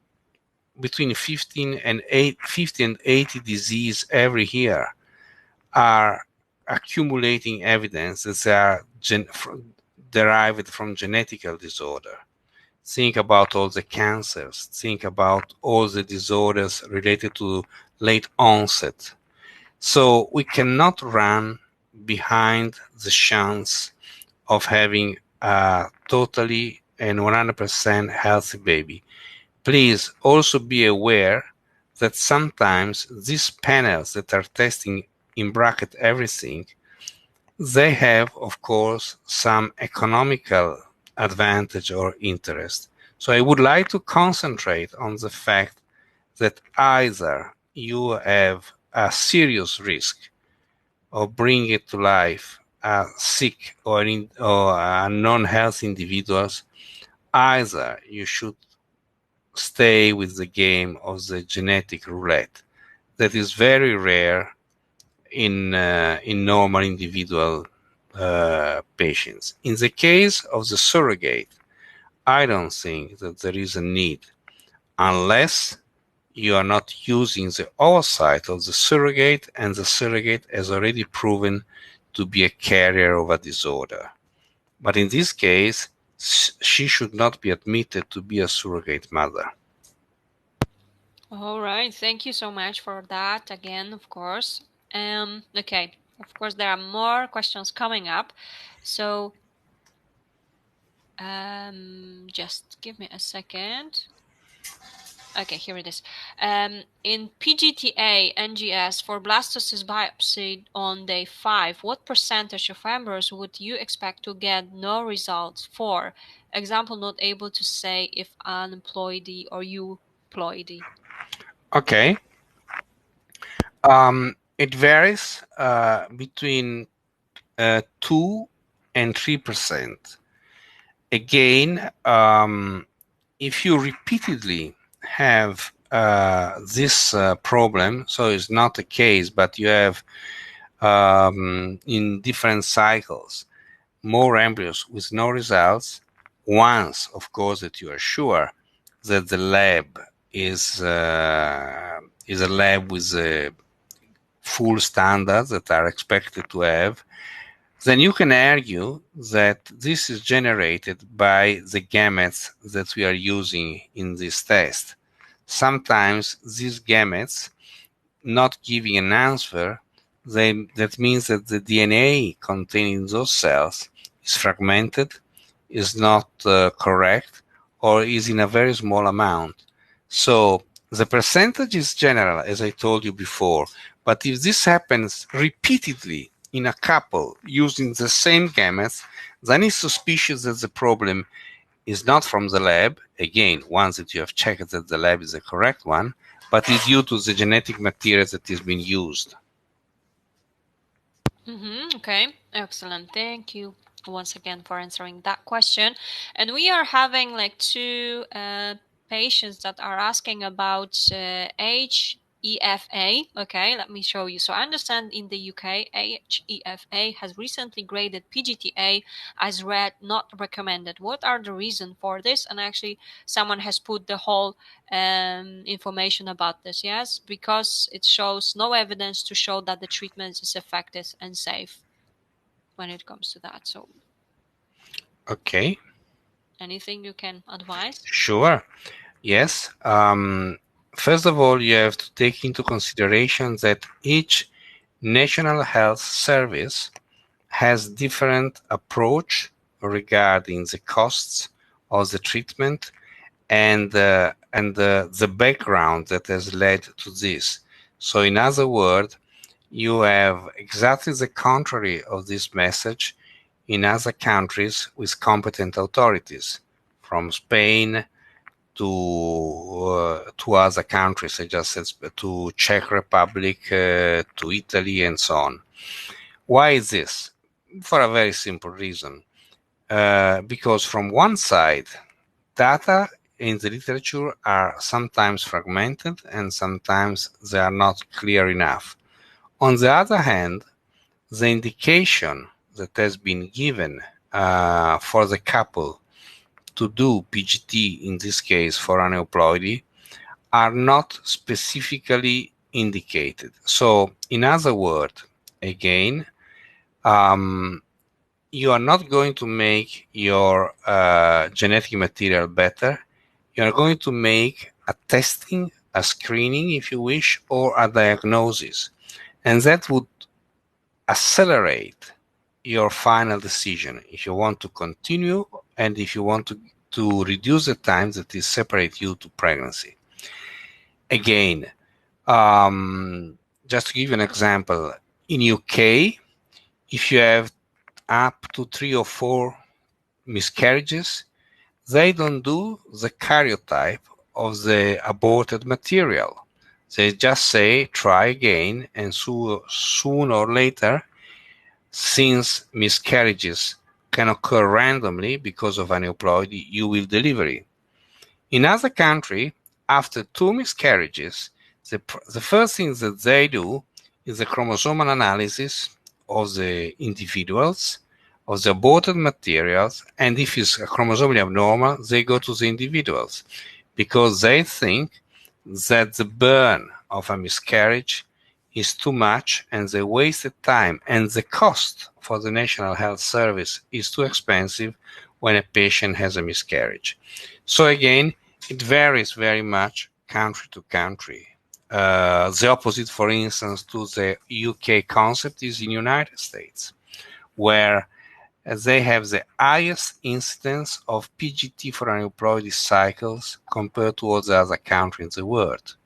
between 50 and 80 diseases every year are accumulating evidence that they are derived from genetical disorder. Think about all the cancers. Think about all the disorders related to late onset. So we cannot run behind the chance of having a totally and 100% healthy baby. Please also be aware that sometimes these panels that are testing in bracket everything, they have, of course, some economical advantage or interest. So I would like to concentrate on the fact that either you have a serious risk of bringing it to life a sick or a non-healthy individuals, either you should stay with the game of the genetic roulette that is very rare in normal individual patients. In the case of the surrogate, I don't think that there is a need unless you are not using the oversight of the surrogate and the surrogate has already proven to be a carrier of a disorder. But in this case, she should not be admitted to be a surrogate mother. All right, thank you so much for that again, of course. Okay, of course, there are more questions coming up. So, just give me a second. Okay, here it is. In PGTA NGS for blastocyst biopsy on day 5, what percentage of embryos would you expect to get no results for? Example, not able to say if aneuploidy or euploidy. Okay. It varies between 2 and 3%. Again, if you repeatedly have this problem, so it's not a case, but you have in different cycles more embryos with no results, once, of course, that you are sure that the lab is a lab with full standards that are expected to have, then you can argue that this is generated by the gametes that we are using in this test. Sometimes these gametes not giving an answer, that means that the DNA containing those cells is fragmented, is not correct, or is in a very small amount. So the percentage is general, as I told you before, but if this happens repeatedly in a couple using the same gametes, then it's suspicious that the problem is not from the lab, again, once that you have checked that the lab is the correct one, but is due to the genetic material that is being used. Okay, excellent. Thank you once again for answering that question. And we are having like two patients that are asking about HEFA. Okay, let me show you. So I understand in the UK, HEFA has recently graded PGTA as red, not recommended. What are the reasons for this? And actually, someone has put the whole information about this. Yes, because it shows no evidence to show that the treatment is effective and safe when it comes to that. So, okay, anything you can advise? sure. Yes. First of all, you have to take into consideration that each National Health Service has different approach regarding the costs of the treatment and the background that has led to this. So in other words, you have exactly the contrary of this message in other countries with competent authorities, from Spain to other countries, I just said, to Czech Republic, to Italy, and so on. Why is this? For a very simple reason. Because from one side, data in the literature are sometimes fragmented and sometimes they are not clear enough. On the other hand, the indication that has been given for the couple to do PGT, in this case for aneuploidy, are not specifically indicated. So, in other words, again, you are not going to make your genetic material better. You are going to make a testing, a screening, if you wish, or a diagnosis. And that would accelerate your final decision if you want to continue and if you want to reduce the time that is separate you to pregnancy. Again, just to give you an example, in UK, if you have up to 3 or 4 miscarriages, they don't do the karyotype of the aborted material. They just say try again, and soon or later, since miscarriages can occur randomly because of aneuploidy, you will deliver it. In other countries, after 2 miscarriages, the first thing that they do is the chromosomal analysis of the individuals, of the aborted materials, and if it's chromosomally abnormal, they go to the individuals because they think that the burn of a miscarriage is too much and the wasted time and the cost for the National Health Service is too expensive when a patient has a miscarriage. So again, it varies very much country to country. The opposite, for instance, to the UK concept is in the United States, where they have the highest incidence of PGT for aneuploidy cycles compared to all the other countries in the world.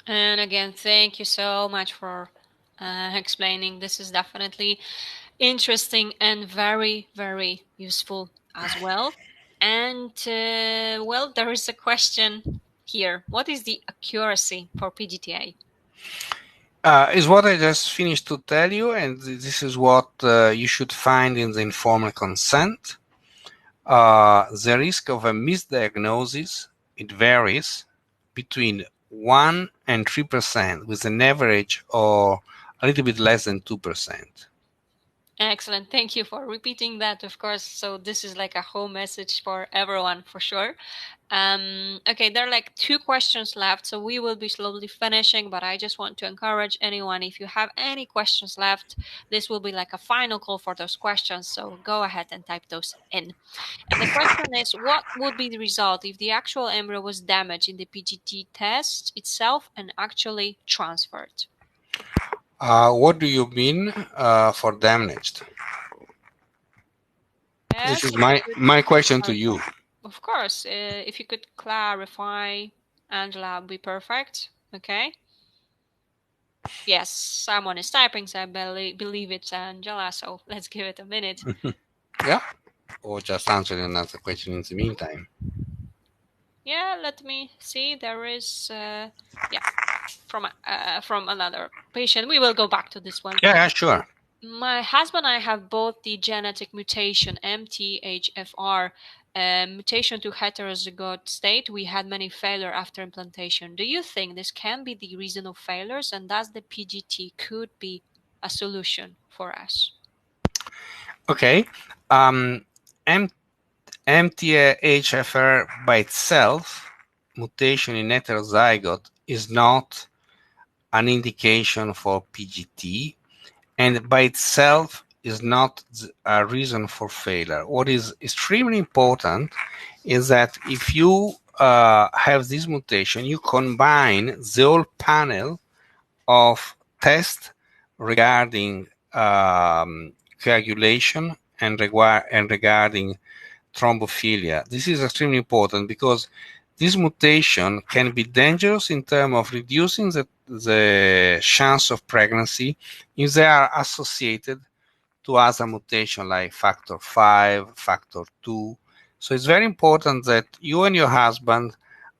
And again, thank you so much for explaining. This is definitely interesting and very, very useful as well. And well, there is a question here. What is the accuracy for PGTA? Is what I just finished to tell you, and this is what you should find in the informed consent. The risk of a misdiagnosis, it varies between 1 and 3%, with an average of a little bit less than 2%. Excellent. Thank you for repeating that, of course. So this is like a home message for everyone, for sure. Okay, there are like 2 questions left, so we will be slowly finishing, but I just want to encourage anyone, if you have any questions left, this will be like a final call for those questions, so go ahead and type those in. And the question is, what would be the result if the actual embryo was damaged in the PGT test itself and actually transferred? What do you mean for damaged? Yes, This is my question to you. Of course, if you could clarify, Angela, would be perfect. Okay. Yes, someone is typing, so I believe it's Angela, so let's give it a minute. Yeah, or just answer another question in the meantime. Yeah, let me see. There is, yeah, from another patient. We will go back to this one. Yeah, sure. My husband and I have both the genetic mutation MTHFR, mutation to heterozygote state. We had many failure after implantation. Do you think this can be the reason of failures, and does the PGT could be a solution for us? Okay. MTHFR by itself, mutation in heterozygote, is not an indication for PGT, and by itself is not a reason for failure. What is extremely important is that if you have this mutation, you combine the whole panel of tests regarding coagulation and regarding thrombophilia. This is extremely important because this mutation can be dangerous in terms of reducing the chance of pregnancy if they are associated to other mutation like factor 5, factor 2. So it's very important that you and your husband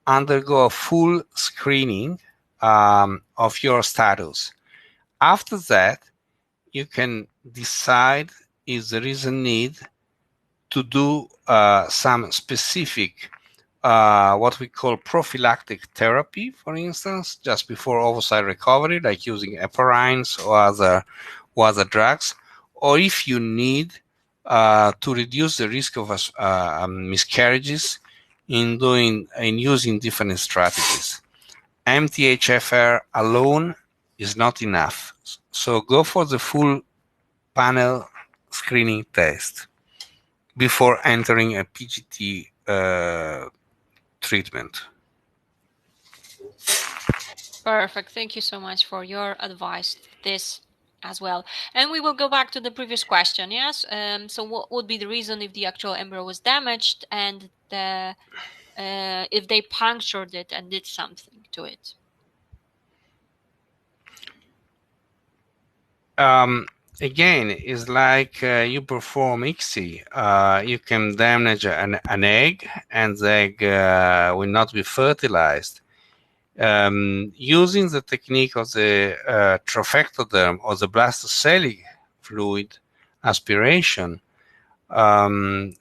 undergo a full screening of your status. After that, you can decide if there is a need to do some specific what we call prophylactic therapy, for instance, just before oocyte recovery, like using heparines or other drugs, or if you need to reduce the risk of miscarriages in using different strategies. MTHFR alone is not enough, so go for the full panel screening test before entering a PGT treatment. Perfect. Thank you so much for your advice. This as well. And we will go back to the previous question. Yes. So what would be the reason if the actual embryo was damaged and if they punctured it and did something to it? Again, it's like you perform ICSI. You can damage an egg, and the egg will not be fertilized. Using the technique of the trophectoderm or the blastocellular fluid aspiration, the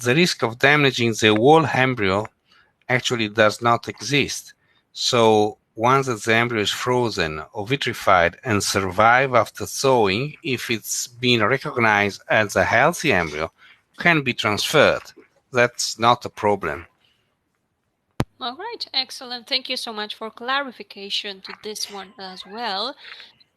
risk of damaging the whole embryo actually does not exist. So once the embryo is frozen or vitrified and survive after thawing, if it's been recognized as a healthy embryo, can be transferred. That's not a problem. All right, excellent. Thank you so much for clarification to this one as well.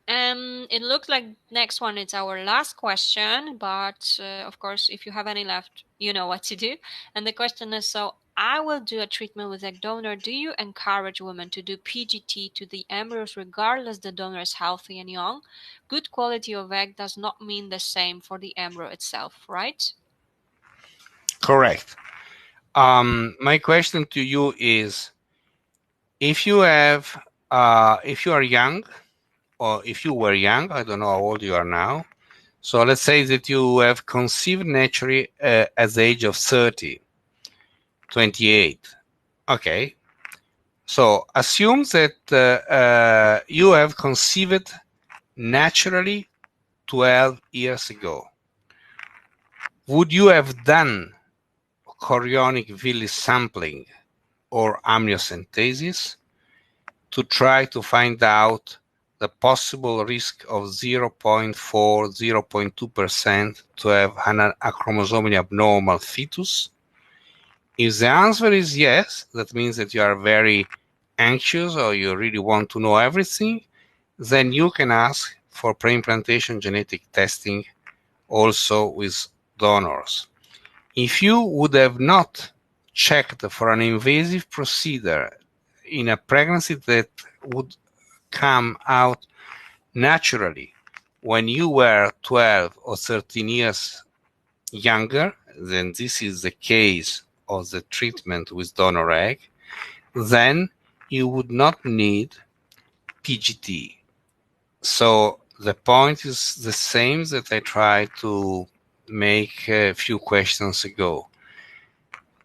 It looks like next one is our last question, but of course, if you have any left, you know what to do. And the question is, so I will do a treatment with egg donor. Do you encourage women to do PGT to the embryos regardless the donor is healthy and young? Good quality of egg does not mean the same for the embryo itself, right? Correct. My question to you is, if you have, if you are young, or if you were young, I don't know how old you are now. So let's say that you have conceived naturally at the age of 30, 28. Okay. So assume that you have conceived naturally 12 years ago. Would you have done chorionic villus sampling or amniocentesis to try to find out the possible risk of 0.4, 0.2% to have a chromosomally abnormal fetus? If the answer is yes, that means that you are very anxious or you really want to know everything, then you can ask for preimplantation genetic testing also with donors. If you would have not checked for an invasive procedure in a pregnancy that would come out naturally when you were 12 or 13 years younger, then this is the case of the treatment with donor egg, then you would not need PGT. So the point is the same that I tried to make a few questions ago.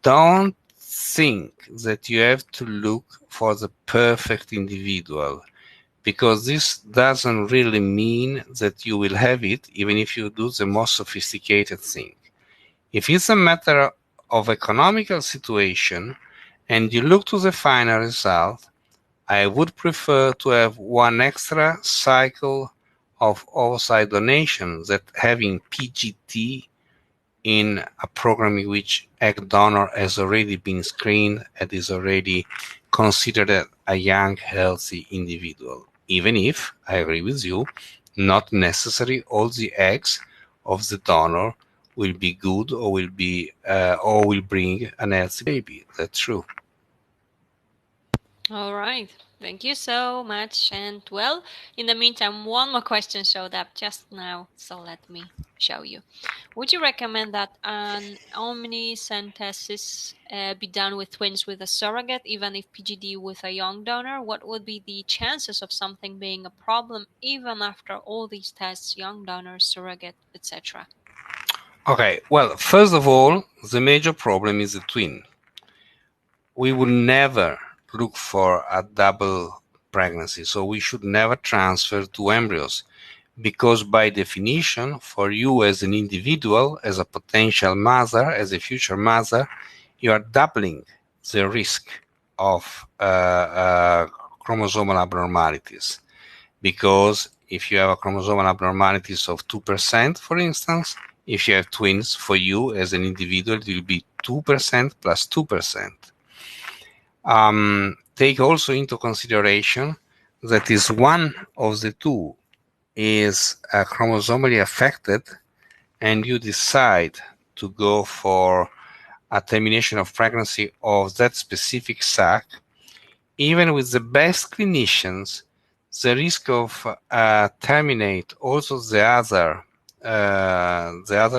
Don't think that you have to look for the perfect individual, because this doesn't really mean that you will have it even if you do the most sophisticated thing. If it's a matter of economical situation and you look to the final result, I would prefer to have one extra cycle of oocyte donation than having PGT in a program in which egg donor has already been screened and is already considered a young, healthy individual. Even if, I agree with you, not necessarily all the eggs of the donor will be good or will bring an healthy baby. That's true. All right. Thank you so much. And well, in the meantime, one more question showed up just now, so let me show you. Would you recommend that an omnicentesis be done with twins with a surrogate, even if PGD with a young donor? What would be the chances of something being a problem even after all these tests, young donor, surrogate, etc.? Okay, well, first of all, the major problem is the twin. We would never look for a double pregnancy, so we should never transfer two embryos, because by definition, for you as an individual, as a potential mother, as a future mother, you are doubling the risk of chromosomal abnormalities. Because if you have a chromosomal abnormalities of 2%, for instance, if you have twins, for you as an individual, it will be 2% plus 2%. Take also into consideration that is one of the two is chromosomally affected, and you decide to go for a termination of pregnancy of that specific sac, even with the best clinicians, the risk of terminate also the other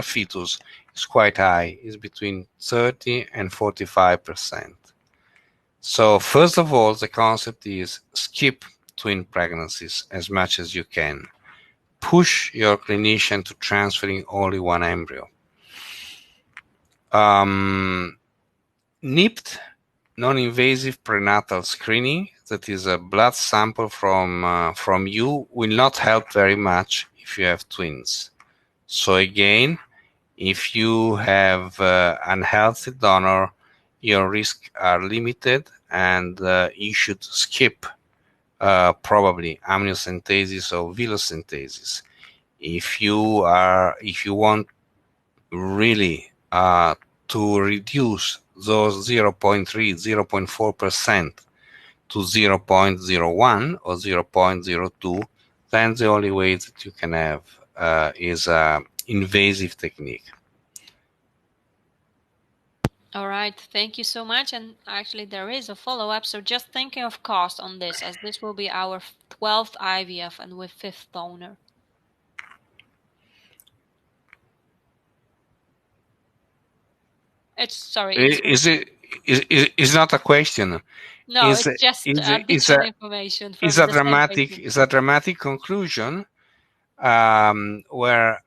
fetus is quite high, is between 30 and 45%. So first of all, the concept is skip twin pregnancies as much as you can. Push your clinician to transferring only one embryo. NIPT, non-invasive prenatal screening, that is a blood sample from you, will not help very much if you have twins. So again, if you have an healthy donor, your risks are limited, and you should skip probably amniocentesis or villocentesis. If you want really to reduce those 0.3, 0.4% to 0.01 or 0.02, then the only way that you can have is an invasive technique. All right, thank you so much. And actually, there is a follow-up. So just thinking of cost on this, as this will be our 12th IVF and with 5th donor. It's not a question. No, it's just additional information from the same patient. It's a dramatic conclusion where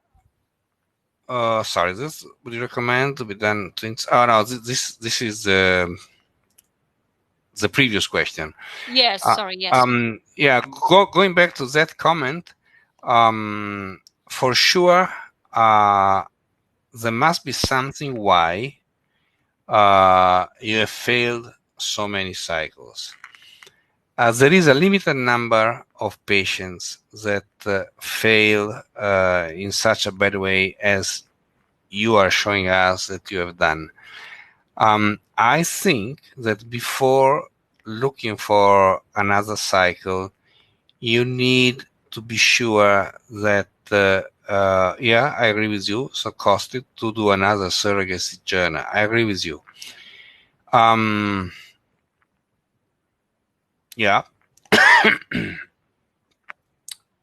sorry, this would you recommend to be done things? Oh no, this is the previous question. Yes, sorry, yes. Yeah, going back to that comment, for sure, there must be something why you have failed so many cycles. There is a limited number of patients that fail in such a bad way as you are showing us that you have done. I think that before looking for another cycle, you need to be sure that, yeah, I agree with you, so cost it to do another surrogacy journey. I agree with you. Yeah.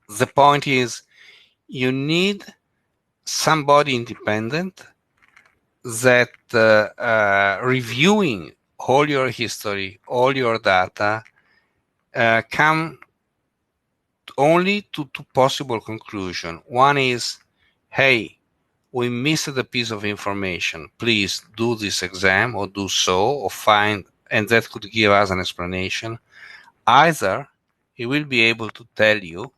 The point is, you need somebody independent that reviewing all your history, all your data, come only to two possible conclusions. One is, hey, we missed a piece of information. Please do this exam or do so or find, and that could give us an explanation. Either he will be able to tell you,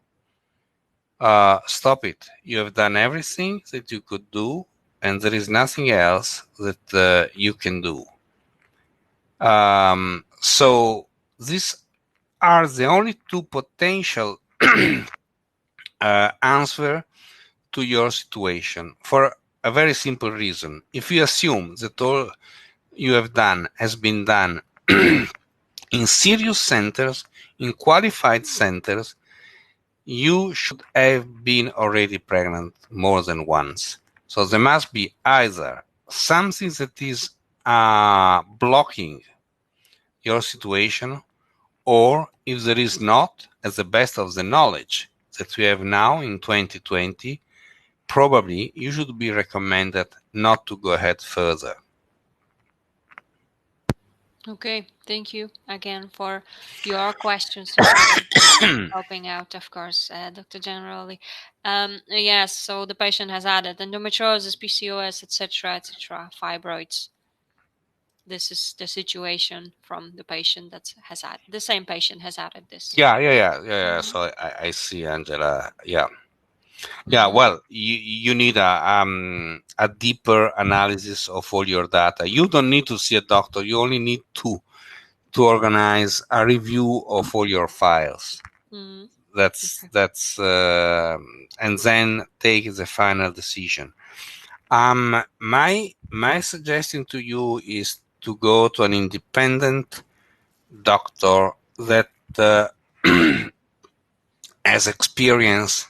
stop it. You have done everything that you could do, and there is nothing else that you can do. So these are the only two potential answer to your situation, for a very simple reason. If you assume that all you have done has been done in serious centers, in qualified centers, you should have been already pregnant more than once. So there must be either something that is blocking your situation, or if there is not, as the best of the knowledge that we have now in 2020, probably you should be recommended not to go ahead further. Okay, thank you again for your questions, helping out, of course, Dr. Gianaroli. Yes, so the patient has added endometriosis, PCOS, etc., fibroids. This is the situation from the patient that has had the same patient has added this. Yeah. So I see, Angela. Yeah. Well, you need a deeper analysis of all your data. You don't need to see a doctor. You only need to organize a review of all your files. That's and then take the final decision. My suggestion to you is to go to an independent doctor that has experience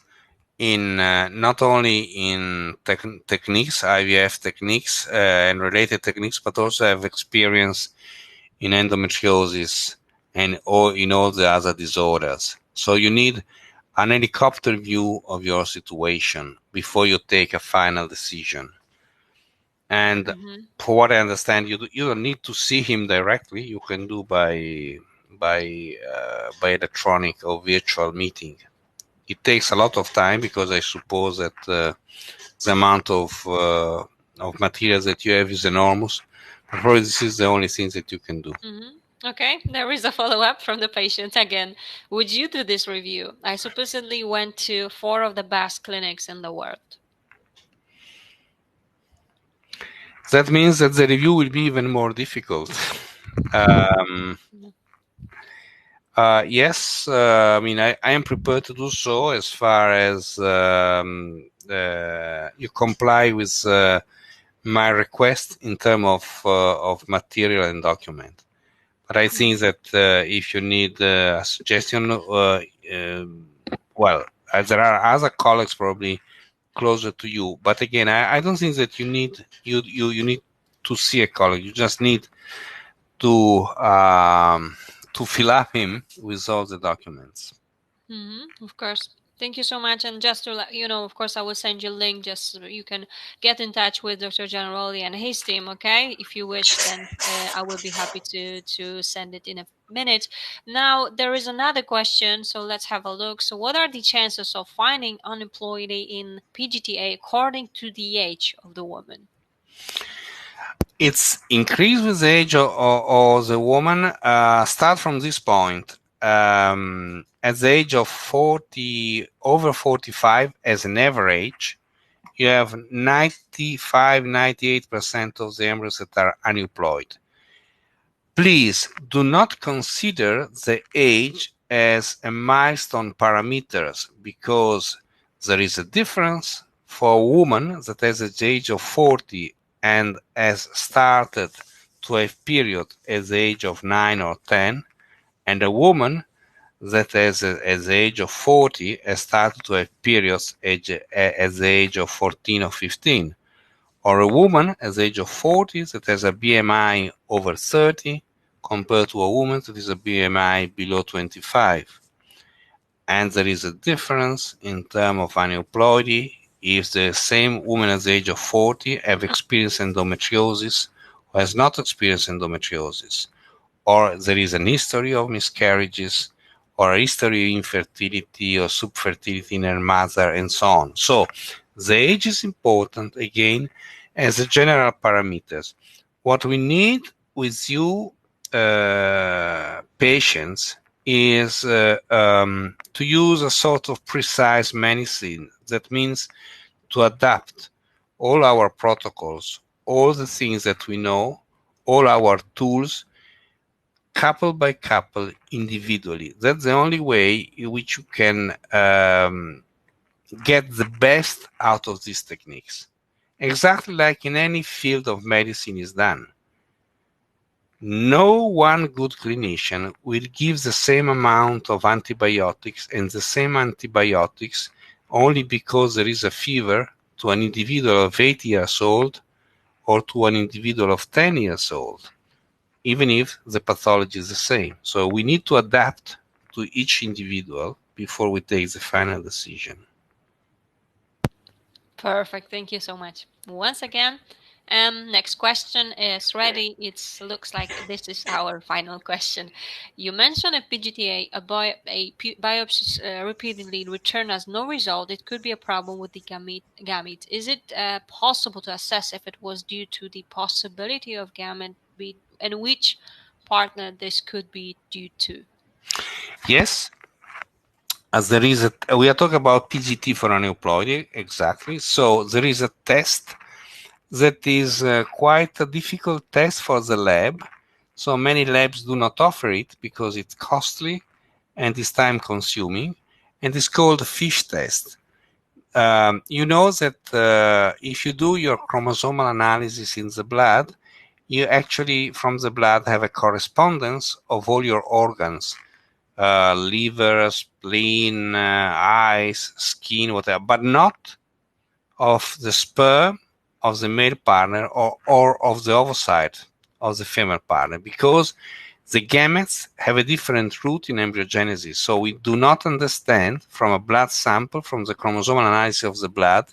in not only in techniques, IVF techniques and related techniques, but also have experience in endometriosis and in all the other disorders. So you need an helicopter view of your situation before you take a final decision. And for what I understand, you don't need to see him directly. You can do by electronic or virtual meeting. It takes a lot of time because I suppose that the amount of materials that you have is enormous. But probably this is the only thing that you can do. Okay, there is a follow-up from the patient again. Would you do this review? I supposedly went to 4 of the best clinics in the world. That means that the review will be even more difficult. Yes, I mean, I am prepared to do so as far as you comply with my request in terms of material and document. But I think that if you need a suggestion, well, there are other colleagues probably closer to you. But again, I don't think that you need you need to see a colleague. You just need to fill up him with all the documents. Of course. Thank you so much. And just to let you know, of course, I will send you a link just so you can get in touch with Dr. Gianaroli and his team, okay? If you wish, then I will be happy to send it in a minute. Now, there is another question, so let's have a look. So what are the chances of finding unemployment in PGTA according to the age of the woman? It's increased with the age of the woman. Start from this point. At the age of 40, over 45, as an average, you have 95, 98% of the embryos that are unemployed. Please do not consider the age as a milestone parameters, because there is a difference for a woman that has the age of 40 and has started to have period at the age of 9 or 10, and a woman that has at the age of 40 has started to have periods at the age of 14 or 15, or a woman at the age of 40 that has a BMI over 30 compared to a woman that is a BMI below 25. And there is a difference in terms of aneuploidy if the same woman at the age of 40 have experienced endometriosis or has not experienced endometriosis, or there is an history of miscarriages, or a history of infertility or subfertility in her mother, and so on. So the age is important, again, as a general parameters. What we need with you patients is to use a sort of precise medicine. That means to adapt all our protocols, all the things that we know, all our tools, couple by couple, individually. That's the only way in which you can get the best out of these techniques. Exactly like in any field of medicine is done. No one good clinician will give the same amount of antibiotics and the same antibiotics only because there is a fever to an individual of 80 years old or to an individual of 10 years old, even if the pathology is the same. So we need to adapt to each individual before we take the final decision. Perfect. Thank you so much. Once again, next question is ready. It looks like this is our final question. You mentioned a PGTA, biopsies repeatedly return as no result. It could be a problem with the gamete. Is it possible to assess if it was due to the possibility of gamete and which partner this could be due to? Yes, as there is we are talking about PGT for aneuploidy, exactly. So there is a test that is quite a difficult test for the lab. So many labs do not offer it because it's costly and it's time consuming, and it's called a FISH test. You know that if you do your chromosomal analysis in the blood, you actually from the blood have a correspondence of all your organs, liver, spleen, eyes, skin, whatever, but not of the sperm of the male partner or of the oocyte of the female partner, because the gametes have a different route in embryogenesis. So we do not understand from a blood sample, from the chromosomal analysis of the blood,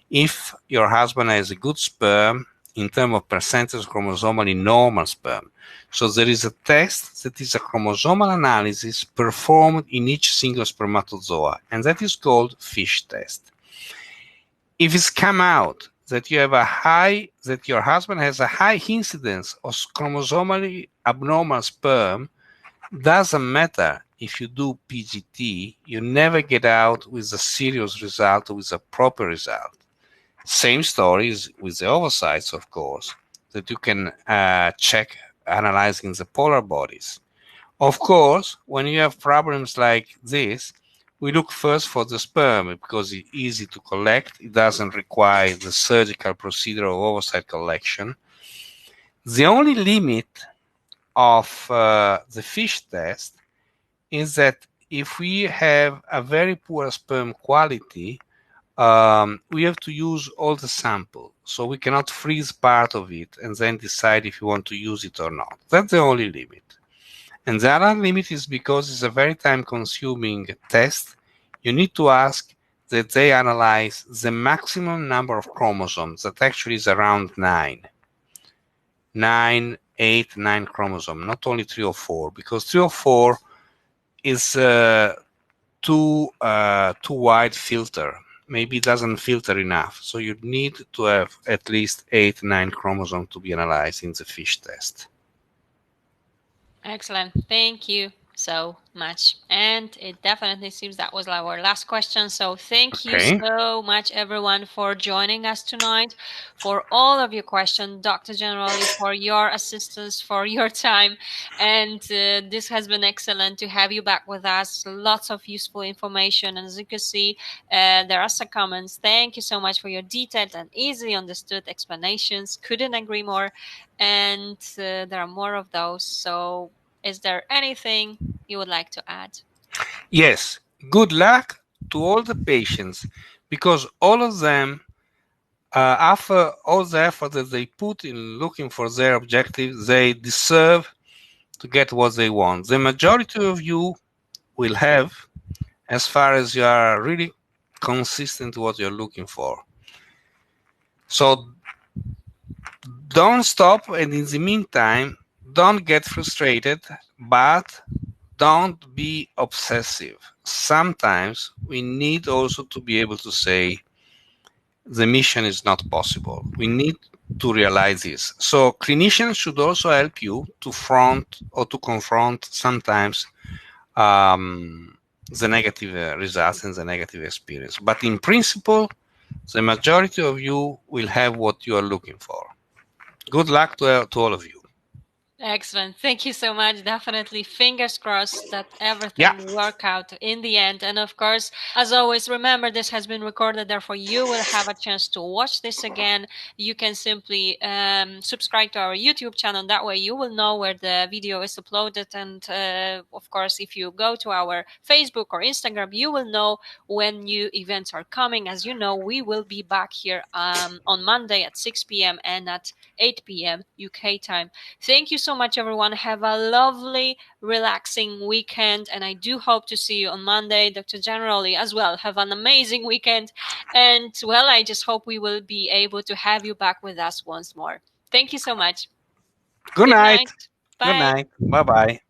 if your husband has a good sperm in terms of percentage chromosomally normal sperm. So there is a test that is a chromosomal analysis performed in each single spermatozoa, and that is called FISH test. If it's come out that you have that your husband has a high incidence of chromosomally abnormal sperm, doesn't matter if you do PGT, you never get out with a serious result or with a proper result. Same stories with the oocytes, of course, that you can check analyzing the polar bodies. Of course, when you have problems like this, we look first for the sperm because it's easy to collect. It doesn't require the surgical procedure of oocyte collection. The only limit of the FISH test is that if we have a very poor sperm quality, we have to use all the sample. So we cannot freeze part of it and then decide if you want to use it or not. That's the only limit. And the other limit is because it's a very time-consuming test. You need to ask that they analyze the maximum number of chromosomes, that actually is around 9. 9, 8, 9 chromosomes, not only 3 or 4, because 3 or 4 is too wide filter. Maybe it doesn't filter enough. So you need to have at least 8, 9 chromosomes to be analyzed in the FISH test. Excellent. Thank you so much. And it definitely seems that was our last question. So thank you so much, everyone, for joining us tonight, for all of your questions, Dr. Gianaroli, for your assistance, for your time. And this has been excellent to have you back with us. Lots of useful information. And as you can see, there are some comments. Thank you so much for your detailed and easily understood explanations. Couldn't agree more. And there are more of those. So is there anything you would like to add? Yes, good luck to all the patients, because all of them, after all the effort that they put in looking for their objective, they deserve to get what they want. The majority of you will have, as far as you are really consistent to what you're looking for. So don't stop, and in the meantime, don't get frustrated, but don't be obsessive. Sometimes we need also to be able to say the mission is not possible. We need to realize this. So clinicians should also help you to front or to confront sometimes the negative results and the negative experience. But in principle, the majority of you will have what you are looking for. Good luck to all of you. Excellent. Thank you so much. Definitely fingers crossed that everything work out in the end. And of course, as always, remember this has been recorded. Therefore, you will have a chance to watch this again. You can simply subscribe to our YouTube channel. That way you will know where the video is uploaded. And of course, if you go to our Facebook or Instagram, you will know when new events are coming. As you know, we will be back here on Monday at 6 p.m. and at 8 p.m. UK time. Thank you so much, everyone. Have a lovely, relaxing weekend. And I do hope to see you on Monday. Dr. Gianaroli as well. Have an amazing weekend. And, well, I just hope we will be able to have you back with us once more. Thank you so much. Good night. Bye. Good night. Bye-bye.